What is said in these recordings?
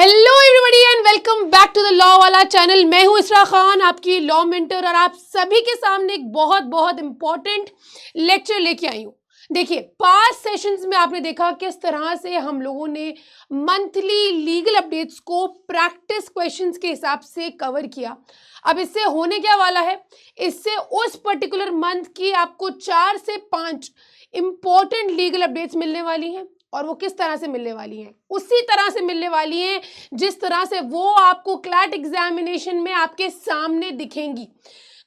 Hello everybody and welcome back to the law वाला channel. मैं हूं इसरा खान, आपकी लॉ मेंटर, और आप सभी के सामने एक बहुत बहुत इंपॉर्टेंट लेक्चर लेके आई हूं। देखिए, पास्ट सेशंस में आपने देखा किस तरह से हम लोगों ने मंथली लीगल अपडेट्स को प्रैक्टिस क्वेश्चंस के हिसाब से कवर किया। अब इससे होने क्या वाला है, इससे उस पर्टिकुलर मंथ की आपको 4 से 5 इंपॉर्टेंट लीगल अपडेट्स मिलने वाली हैं। और वो किस तरह से मिलने वाली हैं, उसी तरह से मिलने वाली हैं जिस तरह से वो आपको क्लैट एग्जामिनेशन में आपके सामने दिखेंगी।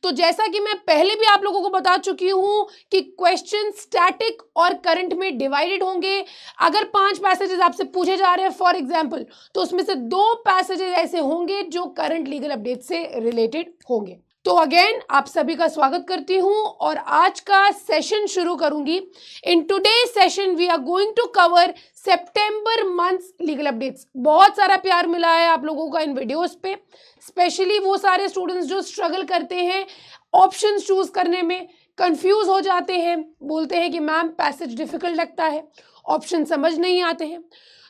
तो जैसा कि मैं पहले भी आप लोगों को बता चुकी हूं कि क्वेश्चन स्टैटिक और करंट में डिवाइडेड होंगे। अगर 5 पैसेजेस आपसे पूछे जा रहे हैं फॉर एग्जांपल, तो उसमें से 2 पैसेजेस ऐसे होंगे जो करंट लीगल अपडेट से रिलेटेड होंगे। तो अगेन आप सभी का स्वागत करती हूं और आज का सेशन शुरू करूंगी। In today session we are going to cover September months legal updates. बहुत सारा प्यार मिला है आप लोगों का इन वीडियोस पे, स्पेशली वो सारे स्टूडेंट्स जो स्ट्रगल करते हैं ऑप्शंस चूज करने में, कंफ्यूज हो जाते हैं, बोलते हैं कि मैम पैसेज डिफिकल्ट लगता है, ऑप्शन समझ नहीं आते हैं।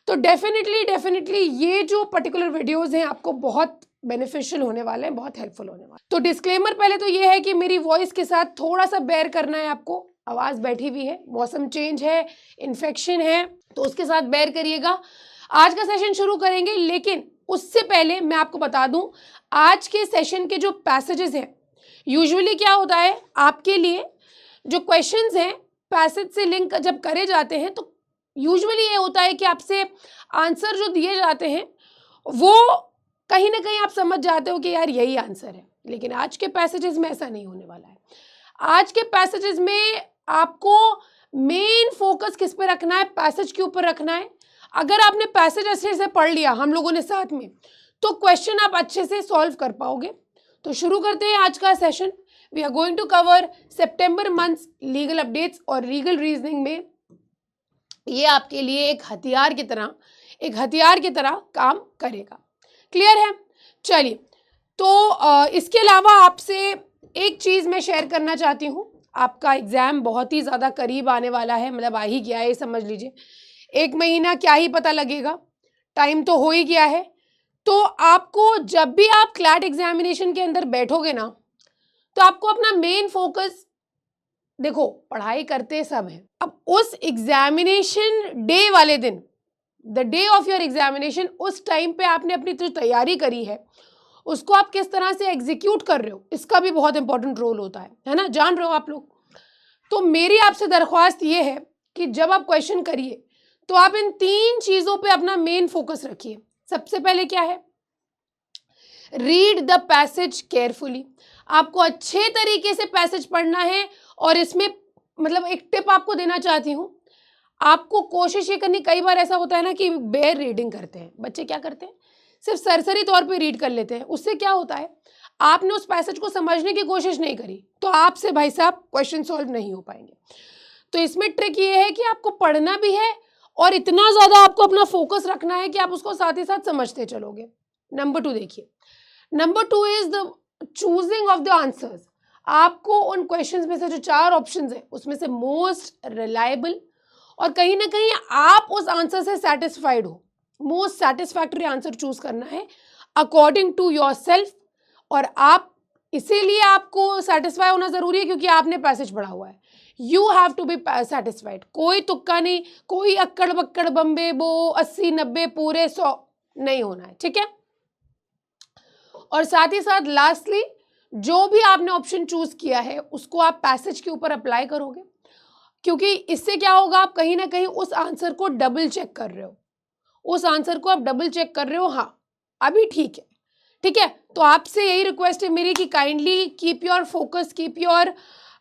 तो डेफिनेटली ये जो पर्टिकुलर वीडियोस हैं आपको बहुत बेनिफिशियल होने वाले हैं, बहुत हेल्पफुल होने वाले हैं। तो डिस्क्लेमर पहले तो ये है कि मेरी वॉइस के साथ थोड़ा सा बेयर करना है आपको, आवाज़ बैठी हुई है, मौसम चेंज है, इन्फेक्शन है, तो उसके साथ बेयर करिएगा। आज का सेशन शुरू करेंगे, लेकिन उससे पहले मैं आपको बता दूं आज के सेशन के जो पैसेजेस हैं, यूजुअली क्या होता है आपके लिए जो क्वेश्चंस हैं पैसेज से लिंक जब करे जाते हैं तो यूजुअली ये होता है कि आपसे आंसर जो दिए जाते हैं वो कहीं ना कहीं आप समझ जाते हो कि यार यही आंसर है। लेकिन आज के पैसेजेस में ऐसा नहीं होने वाला है। आज के पैसेजेस में आपको मेन फोकस किस पे रखना है, पैसेज के ऊपर रखना है। अगर आपने पैसेज अच्छे से पढ़ लिया हम लोगों ने साथ में, तो क्वेश्चन आप अच्छे से सॉल्व कर पाओगे। तो शुरू करते हैं आज का session. We are going to cover September months legal updates, और लीगल रीजनिंग में ये आपके लिए एक हथियार की तरह काम करेगा। क्लियर है? चलिए, तो इसके अलावा आपसे एक चीज़ मैं शेयर करना चाहती हूँ। आपका एग्ज़ाम बहुत ही ज़्यादा करीब आने वाला है, मतलब आ ही गया है, समझ लीजिए 1 महीना क्या ही पता लगेगा, टाइम तो हो ही गया है। तो आपको जब भी आप क्लैट एग्जामिनेशन के अंदर बैठोगे ना, तो आपको अपना मेन फोकस, देखो पढ़ाई करते सब हैं, अब उस एग्जामिनेशन डे वाले दिन, the day of your examination, उस टाइम पे आपने अपनी जो तैयारी करी है उसको आप किस तरह से एग्जीक्यूट कर रहे हो, इसका भी बहुत इंपॉर्टेंट रोल होता है ना, जान रहे हो आप लोग। तो मेरी आपसे दरख्वास्त ये है कि जब आप क्वेश्चन करिए तो आप इन 3 चीज़ों पे अपना मेन फोकस रखिए। सबसे पहले क्या है, रीड द पैसेज केयरफुली। आपको अच्छे तरीके से पैसेज पढ़ना है। और इसमें मतलब एक टिप आपको देना चाहती हूँ, आपको कोशिश ये करनी, कई बार ऐसा होता है ना कि बेयर रीडिंग करते हैं बच्चे, क्या करते हैं सिर्फ सरसरी तौर पे रीड कर लेते हैं। उससे क्या होता है, आपने उस पैसेज को समझने की कोशिश नहीं करी, तो आपसे भाई साहब क्वेश्चन सॉल्व नहीं हो पाएंगे। तो इसमें ट्रिक ये है कि आपको पढ़ना भी है और इतना ज़्यादा आपको अपना फोकस रखना है कि आप उसको साथ ही साथ समझते चलोगे। नंबर 2 देखिए, number 2 is the choosing of the answers. आपको उन क्वेश्चंस में से जो 4 ऑप्शंस हैं उसमें से मोस्ट रिलायबल और कहीं ना कहीं आप उस आंसर से सेटिस्फाइड हो, मोस्ट सेटिस्फैक्टरी आंसर चूज करना है अकॉर्डिंग टू योर सेल्फ। और आप इसीलिए आपको सेटिस्फाई होना जरूरी है क्योंकि आपने पैसेज पढ़ा हुआ है। You have to be satisfied. कोई तुक्का नहीं, कोई अक्कड़ बक्कड़ बम्बे बो 80 90 पूरे 100 नहीं होना है, ठीक है। और साथ ही साथ लास्टली, जो भी आपने ऑप्शन चूज किया है उसको आप पैसेज के ऊपर अप्लाई करोगे, क्योंकि इससे क्या होगा, आप कहीं ना कहीं उस आंसर को डबल चेक कर रहे हो, उस आंसर को आप डबल चेक कर रहे हो। हाँ अभी ठीक है, ठीक है। तो आपसे यही रिक्वेस्ट है मेरी कि kindly keep your focus, keep your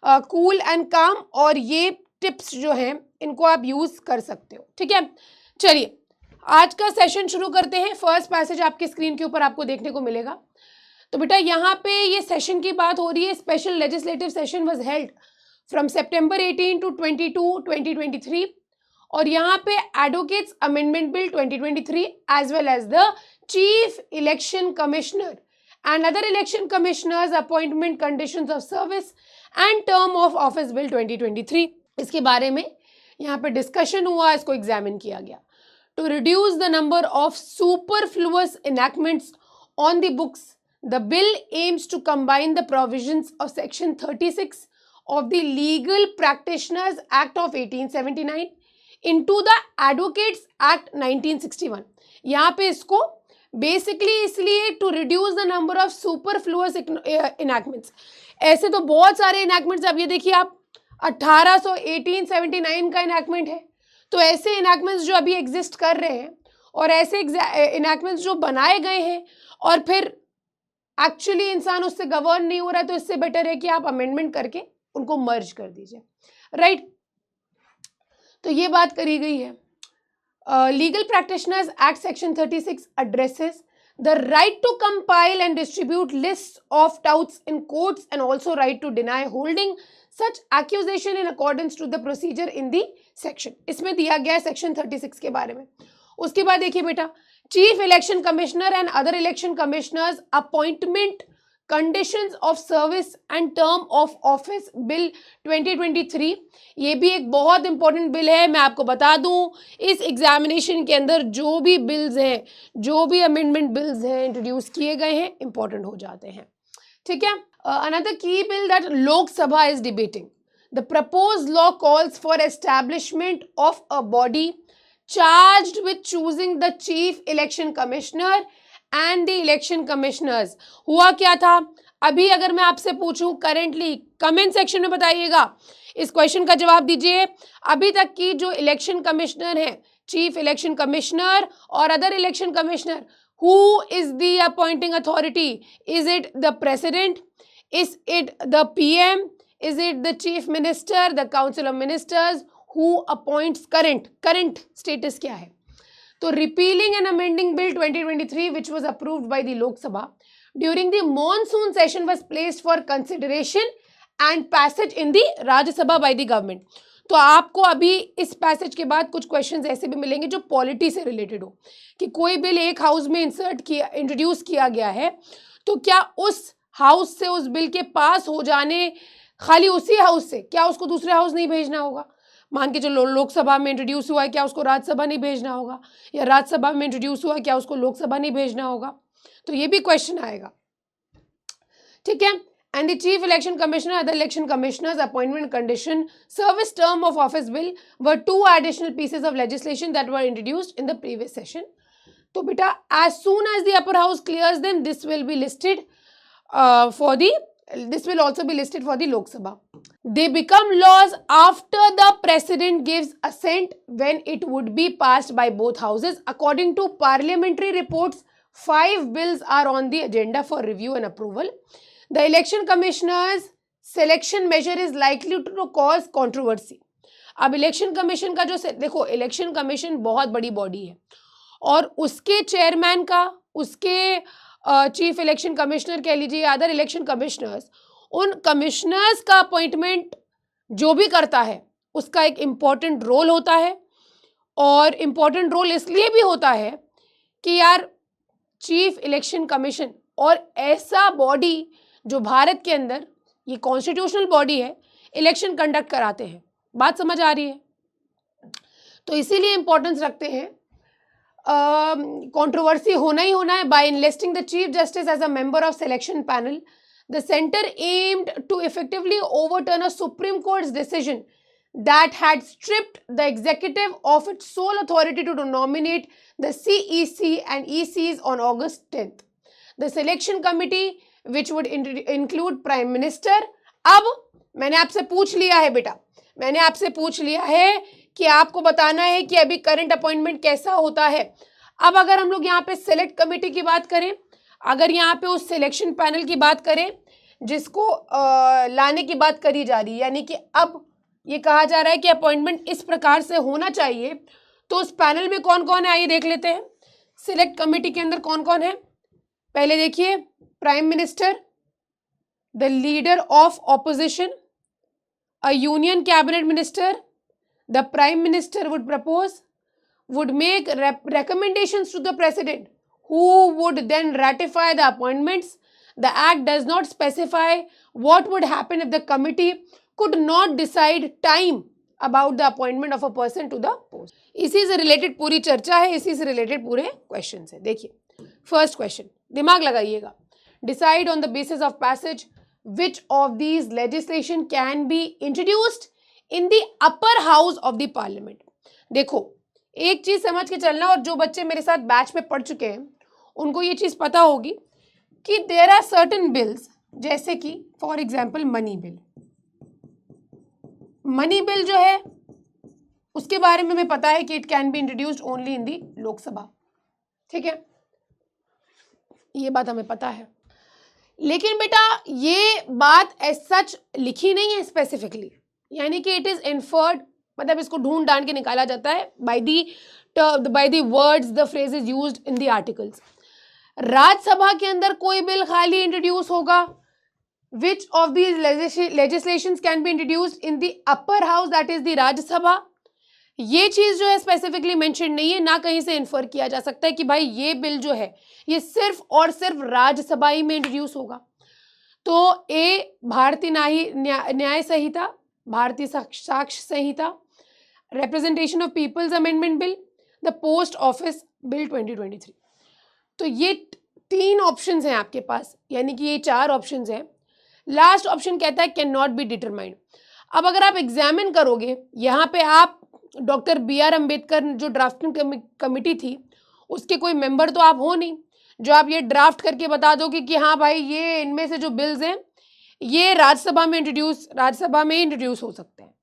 cool and काम, और ये टिप्स जो हैं इनको आप यूज कर सकते हो, ठीक है। चलिए आज का सेशन शुरू करते हैं। फर्स्ट पैसेज आपकी स्क्रीन के ऊपर आपको देखने को मिलेगा। तो बेटा यहाँ पे ये सेशन की बात हो रही है, special legislative session was held from September 18 to 22, 2023, और यहाँ पे advocates amendment bill 2023 as well as the chief election commissioner and other election commissioners appointment conditions of service and term of office bill 2023, इसके बारे में यहाँ पे discussion हुआ, इसको एग्जामिन किया गया। to reduce the number of superfluous enactments on the books, the bill aims to combine the provisions of Section 36 of the Legal Practitioners Act of 1879 into the Advocates Act 1961. यहाँ पे इसको basically इसलिए to reduce the number of superfluous enactments. ऐसे तो बहुत सारे इनैक्टमेंट्स, अब ये देखिए आप 1879 का इनैक्टमेंट है. तो ऐसे इनैक्टमेंट्स जो अभी एग्जिस्ट कर रहे हैं और ऐसे इनैक्टमेंट्स जो बनाए गए हैं और फिर एक्चुअली इंसान उससे गवर्न नहीं हो रहा है, तो इससे बेटर है कि आप अमेंडमेंट करके उनको मर्ज कर दीजिए. राइट. तो ये बात करी गई है. Legal Practitioners Act Section 36 addresses the right to compile and distribute lists of touts in courts and also right to deny holding such accusation in accordance to the procedure in the section. इसमें दिया गया है section 36 के बारे में. उसके बाद देखिए बेटा, chief election commissioner and other election commissioners appointment conditions of service and term of office bill 2023. ये भी एक बहुत इंपॉर्टेंट बिल है. मैं आपको बता दूं, इस एग्जामिनेशन के अंदर जो भी बिल्स हैं, जो भी अमेंडमेंट बिल्स हैं इंट्रोड्यूस किए गए हैं, इंपॉर्टेंट हो जाते हैं. ठीक है. अनदर की बिल दैट लोक सभा is debating. The proposed law calls for establishment of a body charged with choosing the chief election commissioner and the election commissioners. हुआ क्या था? अभी अगर मैं आपसे पूछूं करेंटली, कमेंट सेक्शन में बताइएगा, इस क्वेश्चन का जवाब दीजिए. अभी तक की जो इलेक्शन कमिश्नर है, चीफ इलेक्शन कमिश्नर और other election commissioner, who is the appointing authority? Is it the president? Is it the PM? Is it the chief minister, the council of ministers? Who appoints? Current status क्या है? तो repealing and amending bill 2023 which was approved by the Lok Sabha during the monsoon session was placed for consideration and passage in the Rajya Sabha by the government. तो आपको अभी इस passage के बाद कुछ क्वेश्चंस ऐसे भी मिलेंगे जो पॉलिटी से रिलेटेड हो, कि कोई बिल एक हाउस में इंट्रोड्यूस किया गया है, तो क्या उस हाउस से उस बिल के पास हो जाने, खाली उसी हाउस से, क्या उसको दूसरे हाउस नहीं भेजना होगा? मान के चलो लोकसभा में इंट्रोड्यूस हुआ है, क्या उसको राज्यसभा नहीं भेजना होगा? या राज्यसभा में इंट्रोड्यूस हुआ है, क्या उसको लोकसभा नहीं भेजना होगा? तो ये भी क्वेश्चन आएगा. ठीक है. And the chief election commissioner, other election commissioners appointment condition, service term of office bill were 2 additional pieces of legislation that were introduced in the previous session. तो बेटा, as soon as the upper house clears them, this will be listed for the this will also be listed for the Lok Sabha. They become laws after the president gives assent when it would be passed by both houses. According to parliamentary reports, 5 bills are on the agenda for review and approval. The election commissioner's selection measure is likely to cause controversy. अब election commission का जो देखो, election commission बहुत बड़ी body है और उसके chairman का, उसके चीफ इलेक्शन कमिश्नर कह लीजिए, अदर इलेक्शन कमिश्नर्स, उन कमिश्नर्स का अपॉइंटमेंट जो भी करता है उसका एक इम्पॉर्टेंट रोल होता है. और इम्पॉर्टेंट रोल इसलिए भी होता है कि यार चीफ इलेक्शन कमीशन और ऐसा बॉडी जो भारत के अंदर ये कॉन्स्टिट्यूशनल बॉडी है, इलेक्शन कंडक्ट कराते हैं. बात समझ आ रही है? तो इसीलिए इम्पोर्टेंस रखते हैं. कंट्रोवर्सी होना ही होना है. By enlisting the chief justice as a member of selection panel, the centre aimed to effectively overturn a supreme court's decision that had stripped the executive of its sole authority to nominate the CEC and ECs on August 10th. The selection committee, which would include Prime Minister. अब मैंने आपसे पूछ लिया है बेटा, मैंने आपसे पूछ लिया है कि आपको बताना है कि अभी करंट अपॉइंटमेंट कैसा होता है. अब अगर हम लोग यहाँ पे सेलेक्ट कमेटी की बात करें, अगर यहाँ पे उस सिलेक्शन पैनल की बात करें जिसको लाने की बात करी जा रही है, यानी कि अब ये कहा जा रहा है कि अपॉइंटमेंट इस प्रकार से होना चाहिए, तो उस पैनल में कौन कौन है आइए देख लेते हैं. सिलेक्ट कमेटी के अंदर कौन कौन है? पहले देखिए, prime minister, the leader of opposition, a union cabinet minister. The prime minister would propose, would make recommendations to the president, who would then ratify the appointments. The act does not specify what would happen if the committee could not decide time about the appointment of a person to the post. इसी से related पूरी चर्चा है, इसी से related पूरे question है। देखिए फर्स्ट क्वेश्चन, दिमाग लगाइएगा। Decide on the basis of passage which of these legislation can be introduced in the upper house of the parliament. देखो एक चीज समझ के चलना, और जो बच्चे मेरे साथ बैच में पढ़ चुके हैं उनको ये चीज पता होगी कि देयर आर सर्टेन बिल्स, जैसे कि for example money bill. Money bill जो है उसके बारे में हमें पता है कि it can be introduced only in the Lok Sabha, ठीक है, ये बात हमें पता है। लेकिन बेटा ये बात एज सच लिखी नहीं है स्पेसिफिकली, यानी कि इट इज इन्फर्ड, मतलब इसको ढूंढ डांड के निकाला जाता है by the words the phrase is used in the articles. Rajya Sabha के अंदर कोई बिल खाली इंट्रोड्यूस होगा, which of these legislations can be introduced in the upper house, that is the Rajya Sabha. ये चीज जो है स्पेसिफिकली मेंशन नहीं है, ना कहीं से इन्फर किया जा सकता है कि भाई ये बिल जो है ये सिर्फ और सिर्फ राज्यसभा ही में इंट्रोड्यूस होगा। तो ए भारतीय न्याय Sanhita, Bharatiya Sakshya Sanhita, representation of peoples amendment bill, the post office bill 2023। तो ये 3 ऑप्शंस हैं आपके पास, यानी कि ये 4 ऑप्शंस हैं। लास्ट ऑप्शन कहता है कैन नॉट बी डिटरमाइंड। अब अगर आप एग्जामिन करोगे, यहाँ पे आप डॉक्टर BR अम्बेडकर जो ड्राफ्टिंग कमिटी थी उसके कोई मेंबर तो आप हो नहीं, जो आप ये ड्राफ्ट करके बता दोगे कि हाँ भाई ये इनमें से जो बिल्स हैं ये राज्यसभा में इंट्रोड्यूस हो सकते हैं।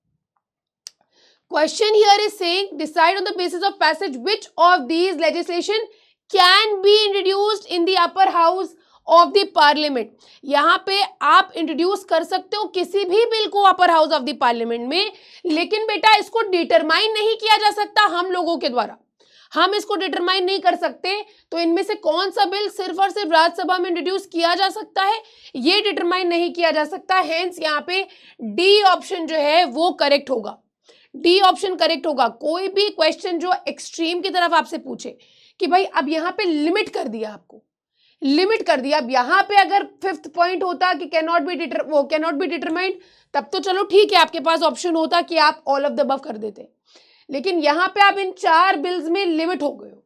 Question here is saying decide on the basis of passage which of these legislation can be introduced in the upper house of the parliament. यहाँ पे आप इंट्रोड्यूस कर सकते हो किसी भी बिल को upper house of the parliament में, लेकिन बेटा इसको डिटरमाइन नहीं किया जा सकता हम लोगों के द्वारा, हम इसको डिटरमाइन नहीं कर सकते। तो इनमें से कौन सा बिल सिर्फ और सिर्फ राज्यसभा में इंट्रोड्यूस किया जा सकता है ये डिटरमाइन नहीं किया जा सकता। हेंस यहाँ पे डी ऑप्शन जो है वो करेक्ट होगा, डी ऑप्शन करेक्ट होगा। कोई भी क्वेश्चन जो एक्सट्रीम की तरफ आपसे पूछे कि भाई अब यहाँ पे लिमिट कर दिया, आपको लिमिट कर दिया, अब यहाँ पे अगर 5th पॉइंट होता कि कैन नॉट बी डिटरमाइंड, तब तो चलो ठीक है आपके पास ऑप्शन होता कि आप ऑल ऑफ द अबव कर देते, लेकिन यहाँ पे आप इन 4 बिल्स में लिमिट हो गए हो।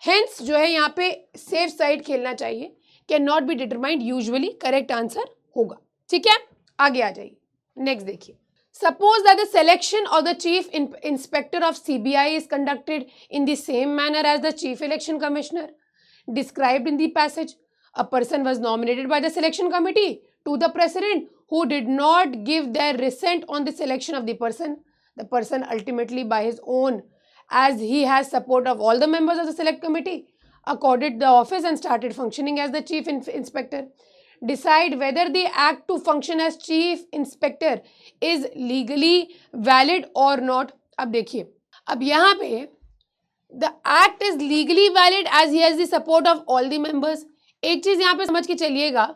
हेंस जो है यहाँ पे सेफ साइड खेलना चाहिए, can not be determined usually correct answer होगा, ठीक है। आगे आ जाइए, नेक्स्ट देखिए। Suppose that the selection of the chief inspector of CBI is conducted in the same manner as the chief election commissioner described in the passage. A person was nominated by the selection committee to the president who did not give their assent on the selection of the person. The person ultimately by his own, as he has support of all the members of the select committee, accorded the office and started functioning as the chief inspector. Decide whether the act to function as chief inspector is legally valid or not. अब देखिए, अब यहाँ पे the act is legally valid as he has the support of all the members. एक चीज यहाँ पे समझ के चलिएगा,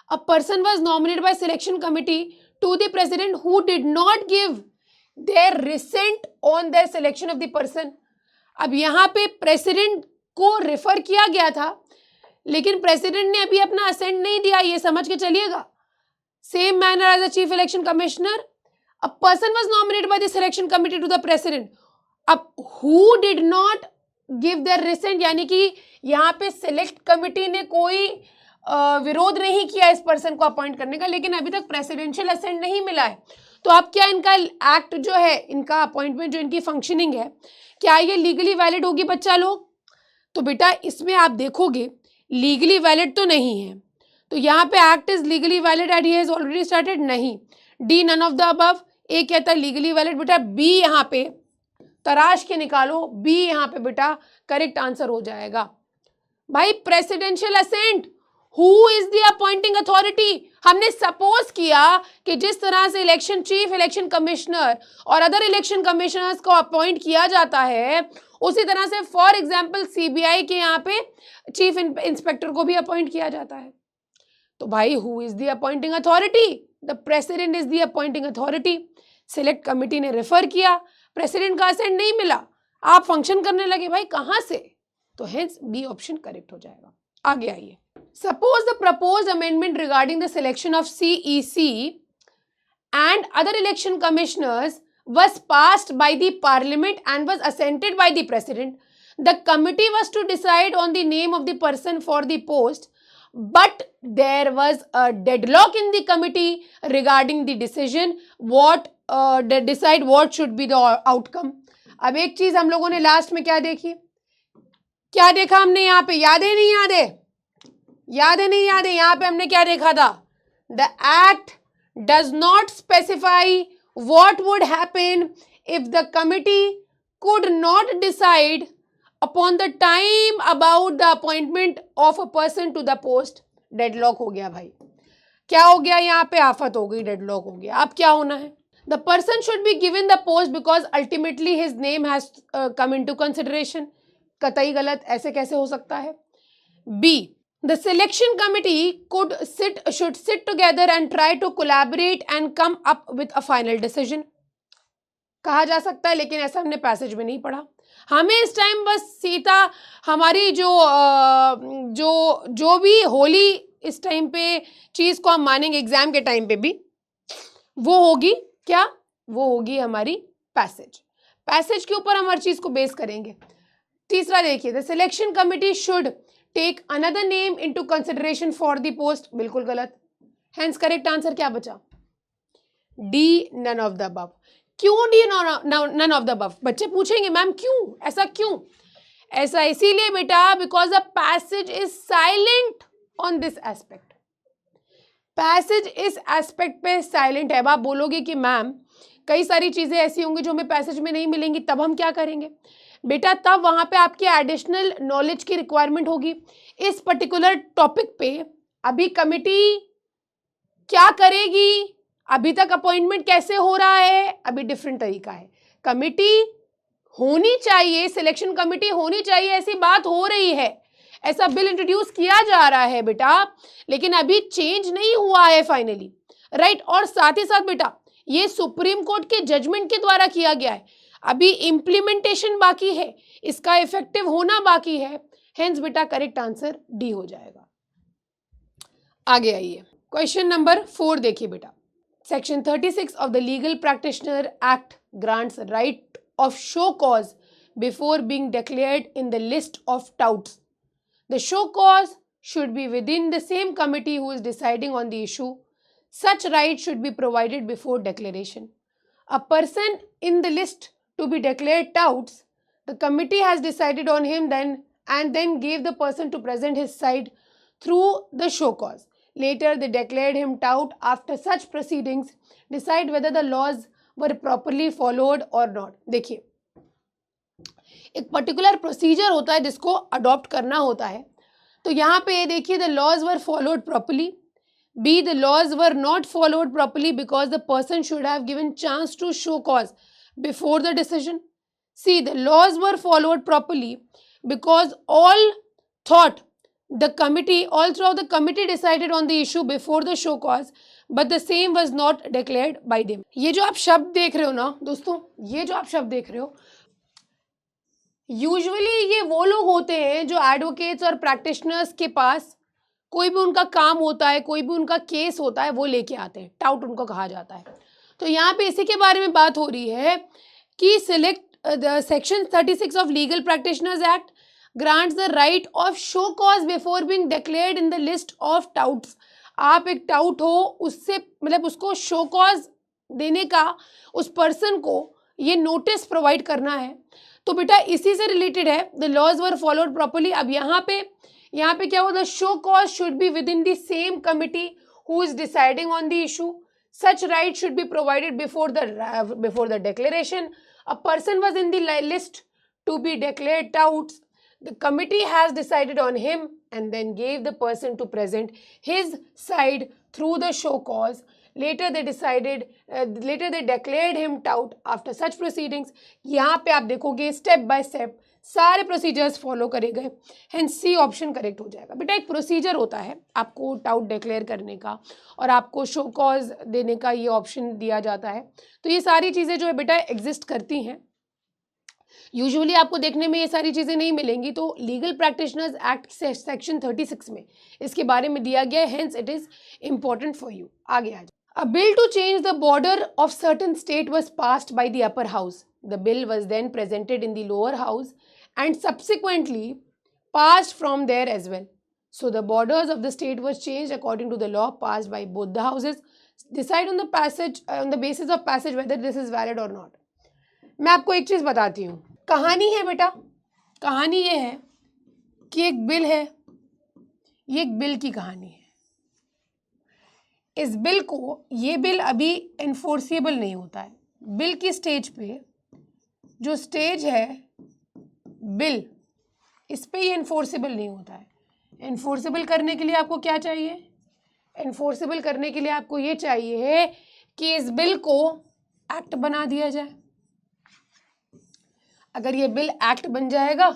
a person was nominated by selection committee to the president who did not give their assent on their selection of the person. अब यहाँ पे प्रेसिडेंट को रेफर किया गया था, लेकिन प्रेसिडेंट ने अभी अपना असेंट नहीं दिया, ये समझ के चलिएगा। Same manner as a chief election commissioner, a person was nominated by the selection committee to the president. अब who did not give their assent, यानी कि यहाँ पे सिलेक्ट कमिटी ने कोई विरोध नहीं किया इस पर्सन को अपॉइंट करने का, लेकिन अभी तक प्रेसिडेंशियल असेंट नहीं मिला है। तो अब क्या इनका एक्ट जो है, इनका अपॉइंटमेंट जो इनकी फंक्शनिंग है, क्या ये लीगली वैलिड होगी बच्चा लोग? तो बेटा इसमें आप देखोगे लीगली वैलिड तो नहीं है, तो यहाँ पे act is legally valid and he has already started, नहीं। D none of the above, A कहता है लीगली वैलिड, बेटा बी यहाँ पे तराश के निकालो, बी यहाँ पे बेटा करेक्ट आंसर हो जाएगा। भाई presidential assent, who is the appointing authority? हमने सपोज किया कि जिस तरह से इलेक्शन चीफ इलेक्शन कमिश्नर और अदर इलेक्शन कमिश्नर्स को अपॉइंट किया जाता है, उसी तरह से फॉर एग्जाम्पल सीबीआई के यहाँ पे चीफ इंस्पेक्टर को भी अपॉइंट किया जाता है। तो भाई who is the appointing authority? The president is the appointing authority. Select committee ने रेफर किया, प्रेसिडेंट का असेंट नहीं मिला, आप फंक्शन करने लगे, भाई कहां से? तो हेंस बी ऑप्शन करेक्ट हो जाएगा। आगे आइए। Suppose the proposed amendment regarding the selection of CEC and other election commissioners was passed by the parliament and was assented by the president. The committee was to decide on the name of the person for the post, but there was a deadlock in the committee regarding the decision decide what should be the outcome. अब एक चीज हम लोगों ने last में क्या देखी, क्या देखा हमने यहाँ पे, याद है नहीं याद है, याद है नहीं याद है, यहाँ पे हमने क्या देखा था, the act does not specify what would happen if the committee could not decide upon the time about the appointment of a person to the post. Deadlock हो गया भाई, क्या हो गया यहाँ पे, आफत हो गई, डेडलॉक हो गया. अब क्या होना है, the person should be given the post because ultimately his name has come into consideration. कतई गलत, ऐसे कैसे हो सकता है. B, the selection committee should sit together and try to collaborate and come up with a final decision. कहा जा सकता है, लेकिन ऐसा हमने पैसेज में नहीं पढ़ा. हमें इस टाइम बस सीता हमारी जो भी होली इस टाइम पे चीज को हम मानेंगे एग्जाम के टाइम पे भी, वो होगी क्या, वो होगी हमारी पैसेज. पैसेज के ऊपर हम हर चीज को बेस करेंगे. तीसरा देखिए, the selection committee should take another name into consideration for the post. बिल्कुल गलत. हेंस करेक्ट आंसर क्या बचा, D, none of the above. क्यों D none of the above, बच्चे पूछेंगे मैम क्यों, ऐसा क्यों, ऐसा इसीलिए बेटा because the passage is silent on this aspect. Passage इस एस्पेक्ट पे साइलेंट है. अब आप बोलोगे कि मैम कई सारी चीजें ऐसी होंगी जो हमें पैसेज में नहीं मिलेंगी, तब हम क्या करेंगे बेटा, तब वहां पे आपकी एडिशनल नॉलेज की रिक्वायरमेंट होगी. इस पर्टिकुलर टॉपिक पे अभी कमिटी क्या करेगी, अभी तक अपॉइंटमेंट कैसे हो रहा है, अभी डिफरेंट तरीका है. कमिटी होनी चाहिए, सिलेक्शन कमिटी होनी चाहिए, ऐसी बात हो रही है, ऐसा बिल इंट्रोड्यूस किया जा रहा है बेटा, लेकिन अभी चेंज नहीं हुआ है फाइनली, राइट. और साथ ही साथ बेटा ये सुप्रीम कोर्ट के जजमेंट के द्वारा किया गया है, अभी इम्प्लीमेंटेशन बाकी है, इसका इफेक्टिव होना बाकी है. हेंस बेटा करेक्ट आंसर डी हो जाएगा. आगे आइए, क्वेश्चन नंबर 4 देखिए बेटा. Section 36 of the legal practitioner act grants right of show cause before being declared in the list of touts. The show cause should be within the same committee who is deciding on the issue. Such right should be provided before declaration. A person in the list to be declared touts, the committee has decided on him then gave the person to present his side through the show cause. Later they declared him tout. After such proceedings, decide whether the laws were properly followed or not. देखिए एक particular procedure होता है जिसको adopt करना होता है. तो यहाँ पे ये देखिए, the laws were followed properly. B, the laws were not followed properly because the person should have given chance to show cause before the decision. C, the laws were followed properly because all throughout the committee decided on the issue before the show cause, but the same was not declared by them. ये जो आप शब्द देख रहे हो ना दोस्तों, ये जो आप शब्द देख रहे हो, यूजुअली ये वो लोग होते हैं जो एडवोकेट्स और प्रैक्टिशनर्स के पास कोई भी उनका काम होता है, कोई भी उनका केस होता है, वो लेके आते हैं, टाउट उनको कहा जाता है. तो यहाँ पे इसी के बारे में बात हो रही है कि Section 36 of Legal Practitioners Act grants the right of show cause before being declared in the list of touts. आप एक टाउट हो, उससे मतलब उसको शो कॉज देने का उस पर्सन को ये नोटिस प्रोवाइड करना है. तो बेटा इसी से रिलेटेड है, the laws were followed properly. अब यहाँ पे क्या हुआ, the show cause should be within the same committee who is deciding on the issue. Such right should be provided before the declaration. A person was in the list to be declared touts. The committee has decided on him and then gave the person to present his side through the show cause. Later they declared him tout. After such proceedings, यहाँ पे आप देखोगे step by step सारे procedures follow करे गए. Hence C option correct हो जाएगा. बेटा एक प्रोसीजर होता है आपको टाउट डिक्लेयर करने का और आपको शो कॉज देने का, ये ऑप्शन दिया जाता है. तो ये सारी चीज़ें जो है बेटा एग्जिस्ट करती हैं. यूजुअली आपको देखने में ये सारी चीज़ें नहीं मिलेंगी. तो लीगल प्रैक्टिशनर्स एक्ट सेक्शन 36 में इसके बारे में दिया गया है. Hence it is important for you. आगे आ जाए. A bill to change the border of certain state was passed by the upper house. The bill was then presented in the lower house and subsequently passed from there as well. So the borders of the state was changed according to the law passed by both the houses. Decide on the basis of passage whether this is valid or not. मैं आपको एक चीज बताती हूँ. कहानी है बेटा, कहानी ये है कि एक बिल है, ये एक बिल की कहानी है. इस बिल को, ये बिल अभी एनफोर्सेबल नहीं होता है. बिल की स्टेज पे, जो स्टेज है बिल, इस पे ये एनफोर्सेबल नहीं होता है. एनफोर्सेबल करने के लिए आपको क्या चाहिए? एनफोर्सेबल करने के लिए आपको ये चाहिए कि इस बिल को एक्ट बना दिया जाए. अगर ये बिल एक्ट बन जाएगा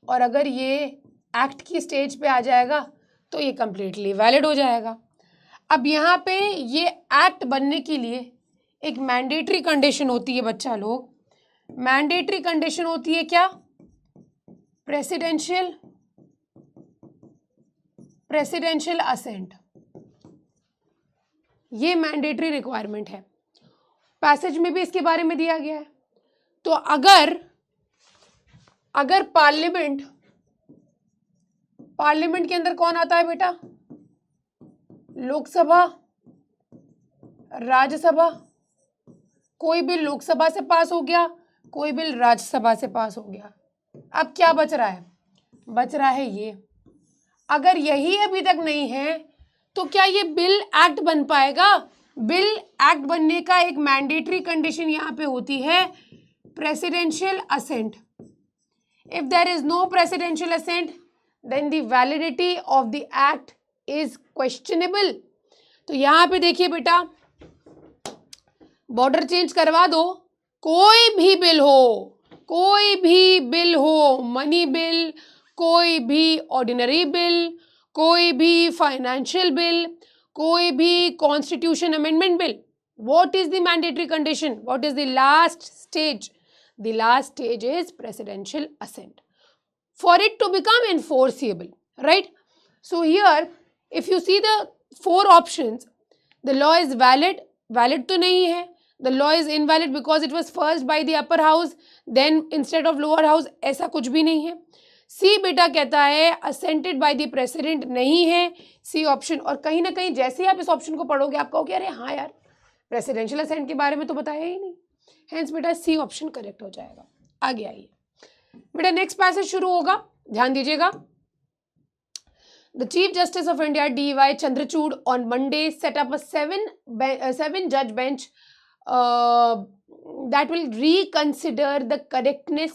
और अगर ये एक्ट की स्टेज पे आ जाएगा तो ये कंप्लीटली वैलिड हो जाएगा. अब यहाँ पे ये एक्ट बनने के लिए एक मैंडेटरी कंडीशन होती है बच्चा लोग. मैंडेटरी कंडीशन होती है क्या? Presidential assent. ये मैंडेटरी रिक्वायरमेंट है. पैसेज में भी इसके बारे में दिया गया है. तो अगर पार्लियामेंट के अंदर कौन आता है बेटा? लोकसभा, राज्यसभा. कोई बिल लोकसभा से पास हो गया, कोई बिल राज्यसभा से पास हो गया. अब क्या बच रहा है? बच रहा है ये. अगर यही अभी तक नहीं है तो क्या ये बिल एक्ट बन पाएगा? बिल एक्ट बनने का एक मैंडेटरी कंडीशन यहाँ पे होती है presidential assent. If there is no presidential assent then the validity of the act is questionable. तो यहाँ पे देखिए बेटा, बॉर्डर चेंज करवा दो, कोई भी बिल हो, मनी बिल, कोई भी ऑर्डिनरी बिल, कोई भी फाइनेंशियल बिल, कोई भी constitution amendment bill. What is the mandatory condition? What is the last stage? The last stage is presidential assent for it to become enforceable, right? So here if you see the 4 options, the law is valid तो नहीं है. The law is invalid because it was first by the upper house then instead of lower house, ऐसा कुछ भी नहीं है. सी बेटा कहता है assented by the president नहीं है, सी ऑप्शन. और कहीं ना कहीं जैसे ही आप इस ऑप्शन को पढ़ोगे आप कहोगे अरे हाँ यार, प्रेसिडेंशियल असेंट के बारे में तो बताया ही नहीं. हेंस बेटा सी ऑप्शन करेक्ट हो जाएगा. आगे आइए बेटा, नेक्स्ट पैसेज शुरू होगा, ध्यान दीजिएगा. The chief justice of India DY Chandrachud on Monday set up अ 7 जज bench that will reconsider the correctness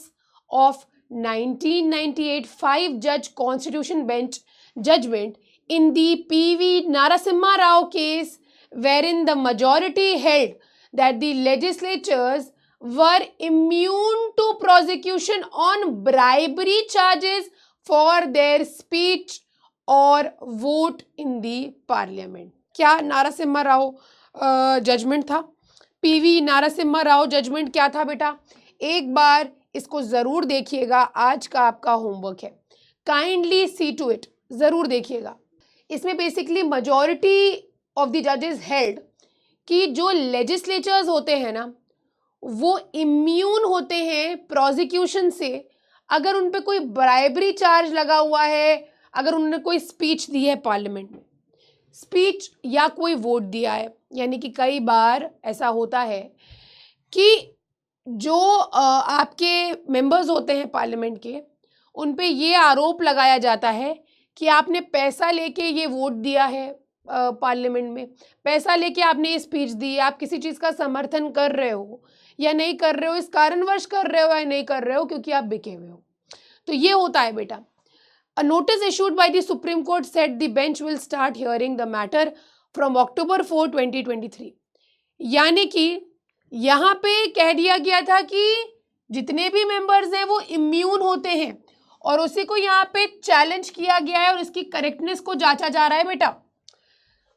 of 1998 5 judge constitution bench judgment in the PV Narasimha Rao case, wherein the majority held that the legislatures were immune to prosecution on bribery charges for their speech or vote in the parliament. क्या नारासिम्हा Rao judgement था? PV नारासिम्हा Rao judgement क्या था बेटा? एक बार इसको जरूर देखिएगा, आज का आपका होमवर्क है. काइंडली सी टू इट, जरूर देखिएगा. इसमें basically majority of the judges held कि जो लेजिस्लेचर्स होते हैं ना वो इम्यून होते हैं प्रोसिक्यूशन से अगर उन पे कोई ब्राइबरी चार्ज लगा हुआ है, अगर उन्होंने कोई स्पीच दी है पार्लियामेंट में, स्पीच या कोई वोट दिया है. यानी कि कई बार ऐसा होता है कि जो आपके मेंबर्स होते हैं पार्लियामेंट के, उन पे ये आरोप लगाया जाता है कि आपने पैसा लेके ये वोट दिया है पार्लियामेंट में, पैसा लेके आपने ये स्पीच दी है, आप किसी चीज़ का समर्थन कर रहे हो या नहीं कर रहे हो, इस कारणवश कर रहे हो या नहीं कर रहे हो क्योंकि आप बिके हुए हो. तो ये होता है बेटा. A notice issued by the Supreme Court said the bench will start hearing the matter from October 4, 2023. यानी कि यहाँ पे कह दिया गया था कि जितने भी मेंबर्स हैं वो इम्यून होते हैं और उसी को यहाँ पे चैलेंज किया गया है और इसकी करेक्टनेस को जांचा जा रहा है बेटा.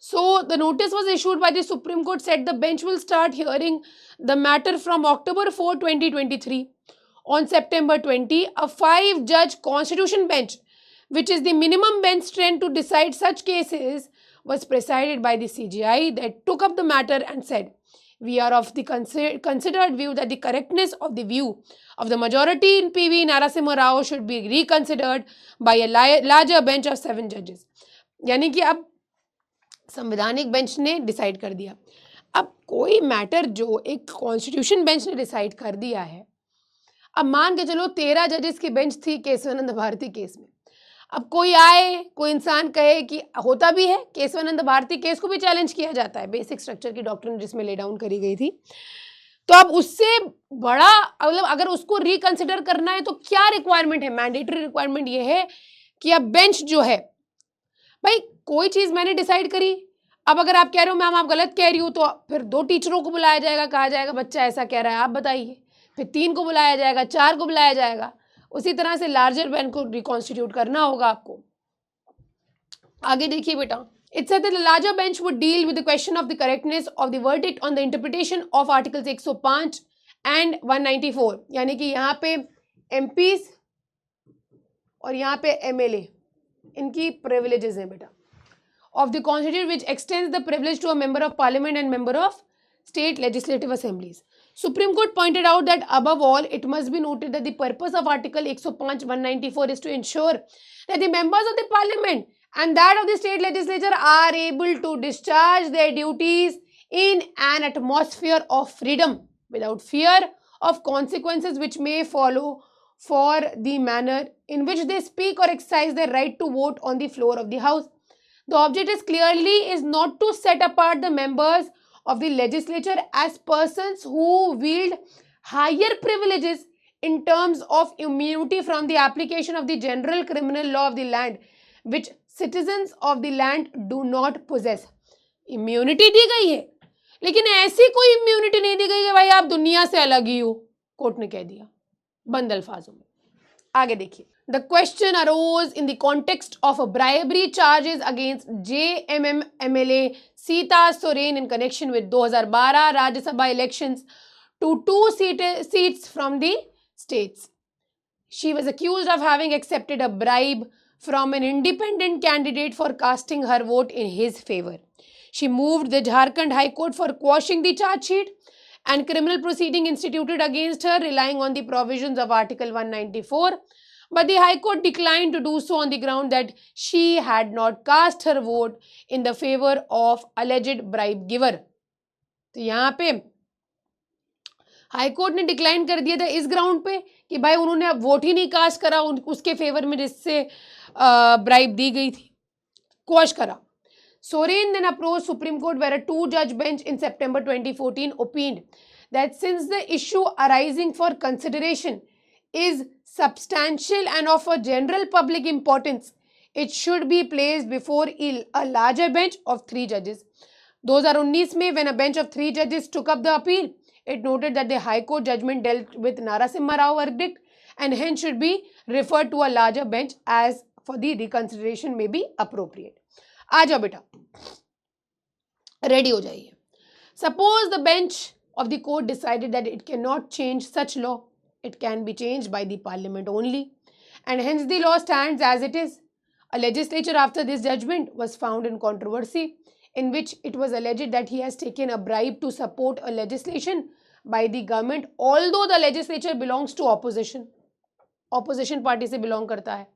So the notice was issued by the Supreme Court said the bench will start hearing the matter from October 4, 2023. On September 20, a 5-judge constitution bench, which is the minimum bench strength to decide such cases, was presided by the CJI that took up the matter and said, we are of the considered view that the correctness of the view of the majority in PV Narasimha Rao should be reconsidered by a larger bench of 7 judges. यानी कि अब संवैधानिक bench ने decide कर दिया. अब कोई matter जो एक कॉन्स्टिट्यूशन बेंच ने डिसाइड कर दिया है, अब मान के चलो 13 जजेस की बेंच थी केशवानंद भारती केस में. अब कोई आए, कोई इंसान कहे कि होता भी है, केशवानंद भारती केस को भी चैलेंज किया जाता है, बेसिक स्ट्रक्चर की डॉक्ट्रिन जिसमें ले डाउन करी गई थी. तो अब उससे बड़ा मतलब अगर उसको रिकंसिडर करना है तो क्या रिक्वायरमेंट है? मैंडेटरी रिक्वायरमेंट ये है कि अब बेंच जो है, भाई कोई चीज मैंने डिसाइड करी, अब अगर आप कह रहे हो मैम आप गलत कह रही हो, तो फिर 2 टीचरों को बुलाया जाएगा, कहा जाएगा बच्चा ऐसा कह रहा है, आप बताइए. फिर 3 को बुलाया जाएगा, 4 को बुलाया जाएगा. उसी तरह से लार्जर बेंच को रिकॉन्स्टिट्यूट करना होगा आपको. आगे देखिए बेटा, it said that the larger bench would deal with the question of the correctness of the verdict on the interpretation of articles 105 and 194. यानी कि यहाँ पे एमपीज और यहाँ पे एमएलए, इनकी प्रिविलेजेस हैं बेटा, of the constitution which extends the privilege to a member of parliament and member of state legislative assemblies. Supreme Court pointed out that above all, it must be noted that the purpose of Article 105, 194 is to ensure that the members of the parliament and that of the state legislature are able to discharge their duties in an atmosphere of freedom without fear of consequences which may follow for the manner in which they speak or exercise their right to vote on the floor of the house. The object is clearly is not to set apart the members of the legislature as persons who wield higher privileges in terms of immunity from the application of the general criminal law of the land, which citizens of the land do not possess. Immunity दी गई है, लेकिन ऐसी कोई immunity नहीं दी गई कि भाई आप दुनिया से अलग ही हो, कोर्ट ने कह दिया बंद अल्फाजों में. आगे देखिए. The question arose in the context of a bribery charges against JMM MLA Sita Soren in connection with 2012 Rajya Sabha elections to 2 seats from the states. She was accused of having accepted a bribe from an independent candidate for casting her vote in his favor. She moved the Jharkhand High Court for quashing the charge sheet and criminal proceeding instituted against her relying on the provisions of Article 194. But the High Court declined to do so on the ground that she had not cast her vote in the favor of alleged bribe giver. तो यहाँ पे high court ने decline कर दिया था इस ground पे कि भाई उन्होंने अब वोट ही नहीं कास्ट करा उसके फेवर में जिससे ब्राइब दी गई थी, क्वॉश करा. Soren then approached Supreme Court where a 2-judge bench in September 2014 opined that since the issue arising for consideration is substantial and of a general public importance, it should be placed before a larger bench of 3 judges. 2019 में when a bench of 3 judges took up the appeal, it noted that the High Court judgment dealt with Narasimha Rao verdict and hence should be referred to a larger bench as for the reconsideration may be appropriate. आ जाओ बेटा, ready हो जाइए. Suppose the bench of the court decided that it cannot change such law. It can be changed by the parliament only, and hence the law stands as it is. A legislature after this judgment was found in controversy, in which it was alleged that he has taken a bribe to support a legislation by the government, although the legislature belongs to opposition. Opposition party से belong करता है.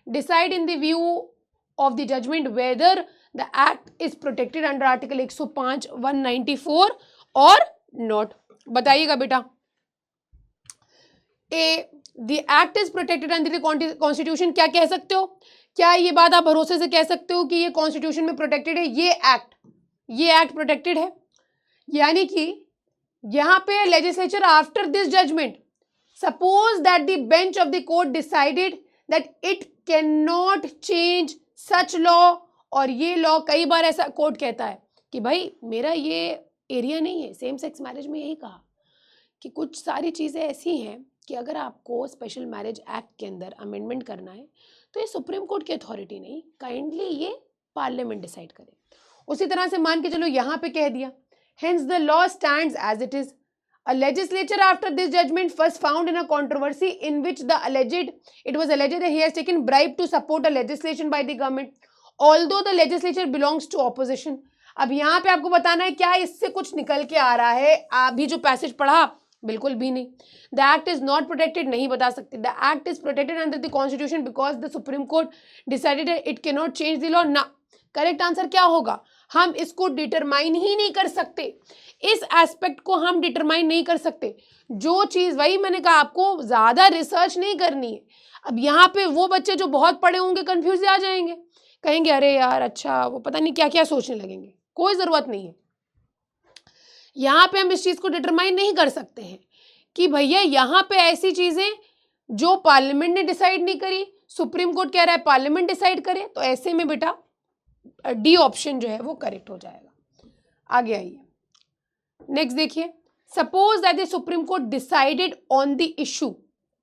Decide in the view of the judgment whether the act is protected under Article 105, 194 or not. बताइएगा बेटा. The act is protected under the constitution. क्या कह सकते हो? क्या ये बात आप भरोसे से कह सकते हो कि ये कॉन्स्टिट्यूशन में प्रोटेक्टेड है? ये एक्ट प्रोटेक्टेड है. यानी कि यहाँ पे legislature after this judgment, suppose that the bench of the court decided that it can not change such law, और ये लॉ कई बार ऐसा कोर्ट कहता है कि भाई मेरा ये एरिया नहीं है. सेम सेक्स मैरिज में यही कहा कि कुछ सारी चीज़ें ऐसी हैं कि अगर आपको स्पेशल मैरिज एक्ट के अंदर अमेंडमेंट करना है तो ये सुप्रीम कोर्ट की अथॉरिटी नहीं, काइंडली ये पार्लियामेंट डिसाइड करे. उसी तरह से मान के चलो यहाँ पे कह दिया hence the law stands as it is. A legislature after this judgment was found in a controversy in which it was alleged that he has taken bribe to support a legislation by the government, although the legislature belongs to opposition. अब यहाँ पे आपको बताना है क्या इससे कुछ निकल के आ रहा है, अभी जो पैसेज पढ़ा बिल्कुल भी नहीं। The act is not protected, नहीं बता सकते। The act is protected under the constitution because the supreme court decided it can not change the law, ना। करेक्ट आंसर क्या होगा, हम इसको डिटरमाइन ही नहीं कर सकते, इस एस्पेक्ट को हम डिटरमाइन नहीं कर सकते। जो चीज, वही मैंने कहा आपको ज्यादा रिसर्च नहीं करनी है। अब यहाँ पे वो बच्चे जो बहुत पढ़े होंगे कंफ्यूज आ जाएंगे, कहेंगे अरे यार अच्छा, वो पता नहीं क्या क्या सोचने लगेंगे। कोई जरूरत नहीं है, यहाँ पे हम इस चीज को डिटरमाइन नहीं कर सकते हैं कि भैया यहाँ पे ऐसी चीजें जो पार्लियामेंट ने डिसाइड नहीं करी, सुप्रीम कोर्ट कह रहा है पार्लियामेंट डिसाइड करे, तो ऐसे में बेटा डी ऑप्शन जो है वो करेक्ट हो जाएगा। आगे आइए, नेक्स्ट देखिए, suppose that the supreme court decided on the issue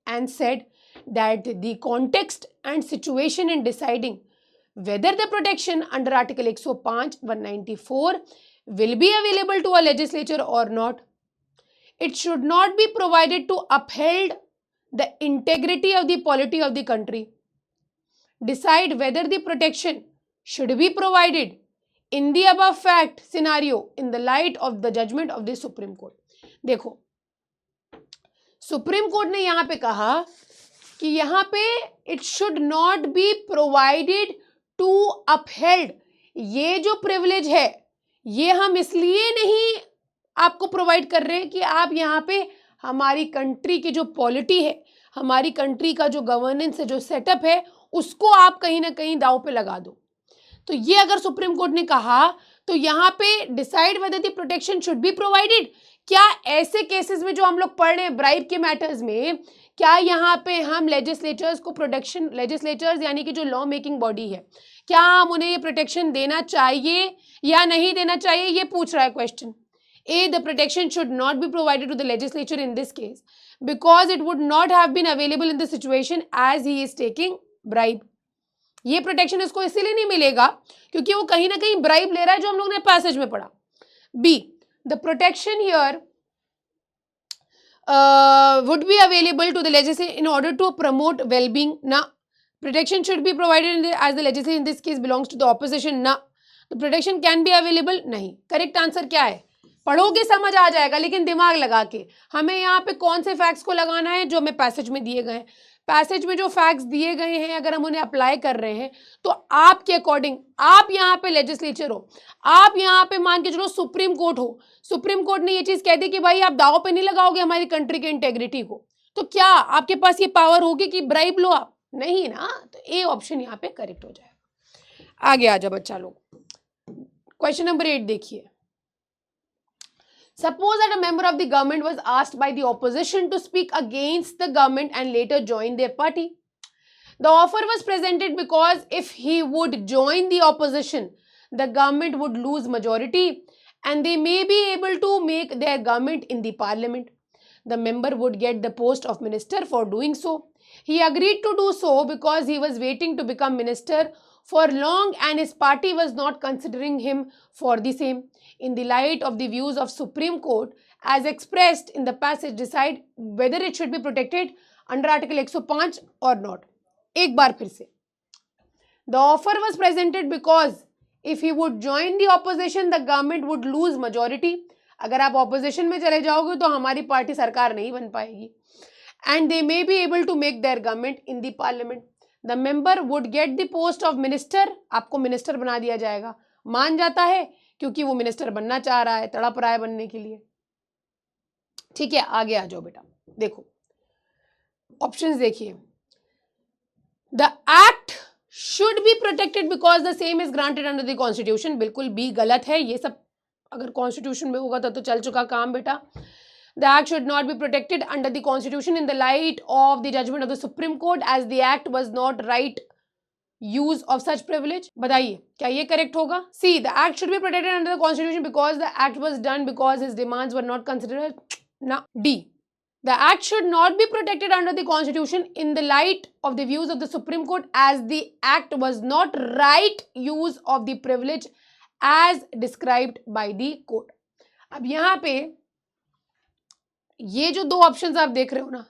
and said that the context and situation in deciding whether the protection under article 105 194 will be available to a legislature or not, it should not be provided to uphold the integrity of the polity of the country, decide whether the protection should be provided in the above fact scenario in the light of the judgment of the supreme court। देखो, supreme court ने यहां पे कहा कि यहां पे it should not be provided to upheld, ये जो प्रिविलेज है ये हम इसलिए नहीं आपको प्रोवाइड कर रहे हैं कि आप यहाँ पे हमारी कंट्री की जो पॉलिटी है, हमारी कंट्री का जो गवर्नेंस है, जो सेटअप है, उसको आप कहीं ना कहीं दांव पे लगा दो। तो ये अगर सुप्रीम कोर्ट ने कहा तो यहाँ पे decide whether the protection should be provided, क्या ऐसे केसेस में जो हम लोग पढ़ रहे हैं ब्राइब के मैटर्स में, क्या यहाँ पे हम लेजिस्लेचर्स को प्रोटेक्शन, लेजिस्लेचर्स यानी कि जो लॉ मेकिंग बॉडी है, क्या हम उन्हें ये प्रोटेक्शन देना चाहिए या नहीं देना चाहिए, ये पूछ रहा है question. A, the protection should not be provided to the legislature in this case because it would not have been available in the situation as he is taking bribe. ये प्रोटेक्शन इसको इसीलिए नहीं मिलेगा क्योंकि वो कहीं ना कहीं ब्राइब ले रहा है, जो हम लोग ने पैसेज में पढ़ा। B, the protection here would be available to the legislature in order to promote well-being, na. Protection should be provided as the legislature in this case belongs to the opposition, na. The protection can be available, नहीं। Correct answer क्या है, पढ़ोगे समझ आ जाएगा, लेकिन दिमाग लगा के हमें यहाँ पे कौन से फैक्ट्स को लगाना है जो हमें पैसेज में दिए गए हैं। पैसेज में जो फैक्ट्स दिए गए हैं अगर हम उन्हें अप्लाई कर रहे हैं तो आपके अकॉर्डिंग, आप यहाँ पे लेजिस्लेचर हो, आप यहाँ पे मान के चलो सुप्रीम कोर्ट हो, सुप्रीम कोर्ट ने ये चीज कह दी कि भाई आप दाव पे नहीं लगाओगे हमारी कंट्री के इंटेग्रिटी को, तो क्या आपके पास ये पावर होगी कि ब्राइब लो आप, नहीं ना। तो ए ऑप्शन यहाँ पे करेक्ट हो जाएगा। आगे आ जाओ बच्चा लोग, क्वेश्चन नंबर 8 देखिए। Suppose that a member of the government was asked by the opposition to speak against the government and later join their party. The offer was presented because if he would join the opposition, the government would lose majority and they may be able to make their government in the parliament. The member would get the post of minister for doing so. He agreed to do so because he was waiting to become minister for long and his party was not considering him for the same. In the light of the views of Supreme Court as expressed in the passage, decide whether it should be protected under Article 105 or not. एक बार फिर से, the offer was presented because if he would join the opposition, the government would lose majority. अगर आप opposition में चले जाओगे तो हमारी पार्टी सरकार नहीं बन पाएगी। And they may be able to make their government in the parliament. The member would get the post of minister. आपको मिनिस्टर बना दिया जाएगा, मान जाता है क्योंकि वो मिनिस्टर बनना चाह रहा है, तड़प रहा है बनने के लिए। ठीक है, आगे आ जाओ बेटा, देखो ऑप्शंस देखिए। The act should be protected because the same is granted under the constitution, बिल्कुल बी गलत है, ये सब अगर कॉन्स्टिट्यूशन में होगा तो चल चुका काम बेटा। The act should not be protected under the constitution in the light of the judgment of the Supreme Court as the act was not right use of such privilege. बताइए क्या ये करेक्ट होगा? C, the act should be protected under the constitution because the act was done because his demands were not considered. ना. D, the act should not be protected under the constitution in the light of the views of the Supreme Court as the act was not right use of the privilege as described by the court. अब यहाँ पे ये जो दो options आप देख रहे हो ना,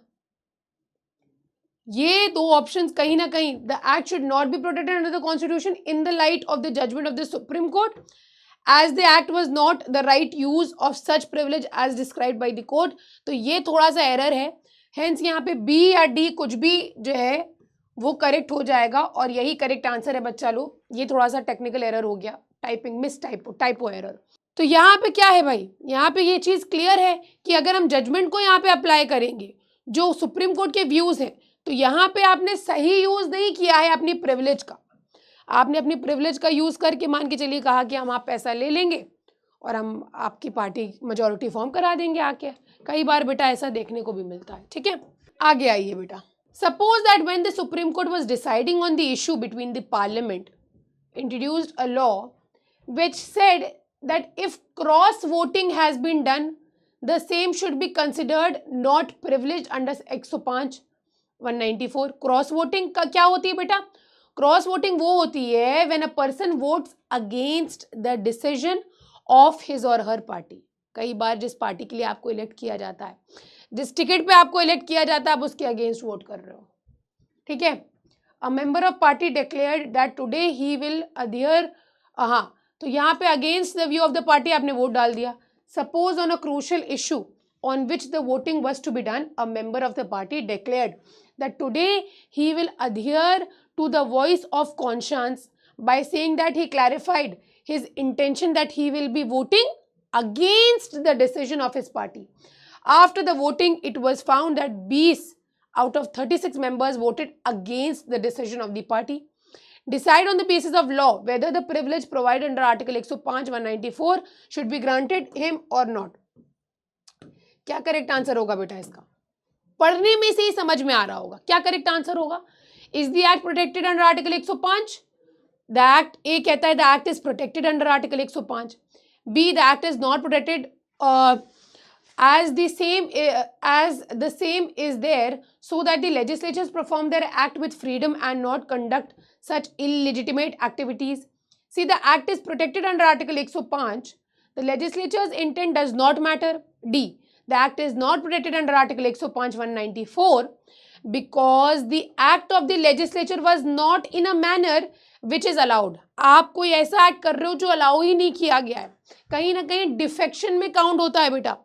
ये दो ऑप्शंस कहीं ना कहीं, the act should not be protected under the constitution in the light of the judgment of the supreme court, as the act was not the right use of such privilege as described by the court. तो ये थोड़ा सा error है, hence यहाँ पे B या D कुछ भी जो है वो करेक्ट हो जाएगा और यही करेक्ट आंसर है बच्चा लोग. ये थोड़ा सा टेक्निकल एरर हो गया, टाइपिंग मिस, टाइपो एरर. तो यहाँ पे क्या है भाई, यहाँ पे ये चीज़ क्लियर है कि अगर हम जजमेंट को यहाँ पे अप्लाई करेंगे जो सुप्रीम कोर्ट के व्यूज़ हैं, तो यहाँ पे आपने सही यूज़ नहीं किया है अपनी प्रिविलेज का. आपने अपनी प्रिविलेज का यूज़ करके मान के चलिए कहा कि हम आप पैसा ले लेंगे और हम आपकी पार्टी मेजॉरिटी फॉर्म करा देंगे आके. कई बार बेटा ऐसा देखने को भी मिलता है. ठीक है, आगे आइए बेटा. Suppose that when the supreme court was deciding on the issue between the parliament introduced a law which said that if cross voting has been done the same should be considered not privilege under 105 194. Cross voting का क्या होती है बेटा? Cross voting वो होती है when a person votes against the decision of his और हर party. कई बार जिस पार्टी के लिए आपको इलेक्ट किया जाता है, जिस टिकट पे आपको इलेक्ट किया जाता है, आप उसके अगेंस्ट वोट कर रहे हो. ठीक है, अ member of party declared that today he will adhere. हाँ, तो यहाँ पे against the view of the party आपने वोट डाल दिया. Suppose on a crucial issue on which the voting was to be done, a member of the party declared that today he will adhere to the voice of conscience by saying that he clarified his intention that he will be voting against the decision of his party. After the voting, it was found that 20 out of 36 members voted against the decision of the party. Decide on the basis of law whether the privilege provided under Article 105 194 should be granted him or not. क्या correct answer होगा बेटा इसका? पढ़ने में से ही समझ में आ रहा होगा क्या करेक्ट आंसर होगा. Is the act protected under article 105? The act, A कहता है the act is protected under article 105. B, the act is not protected as the same is there so that the legislatures perform their act with freedom and not conduct such illegitimate activities. See, the act is protected under Article 105. The legislature's intent does not matter. D, the act is not protected under Article 105 194 because the act of the legislature was not in a manner which is allowed. आप कोई ऐसा act कर रहे हो जो allow ही नहीं किया गया है, कहीं ना कहीं डिफेक्शन में काउंट होता है बेटा.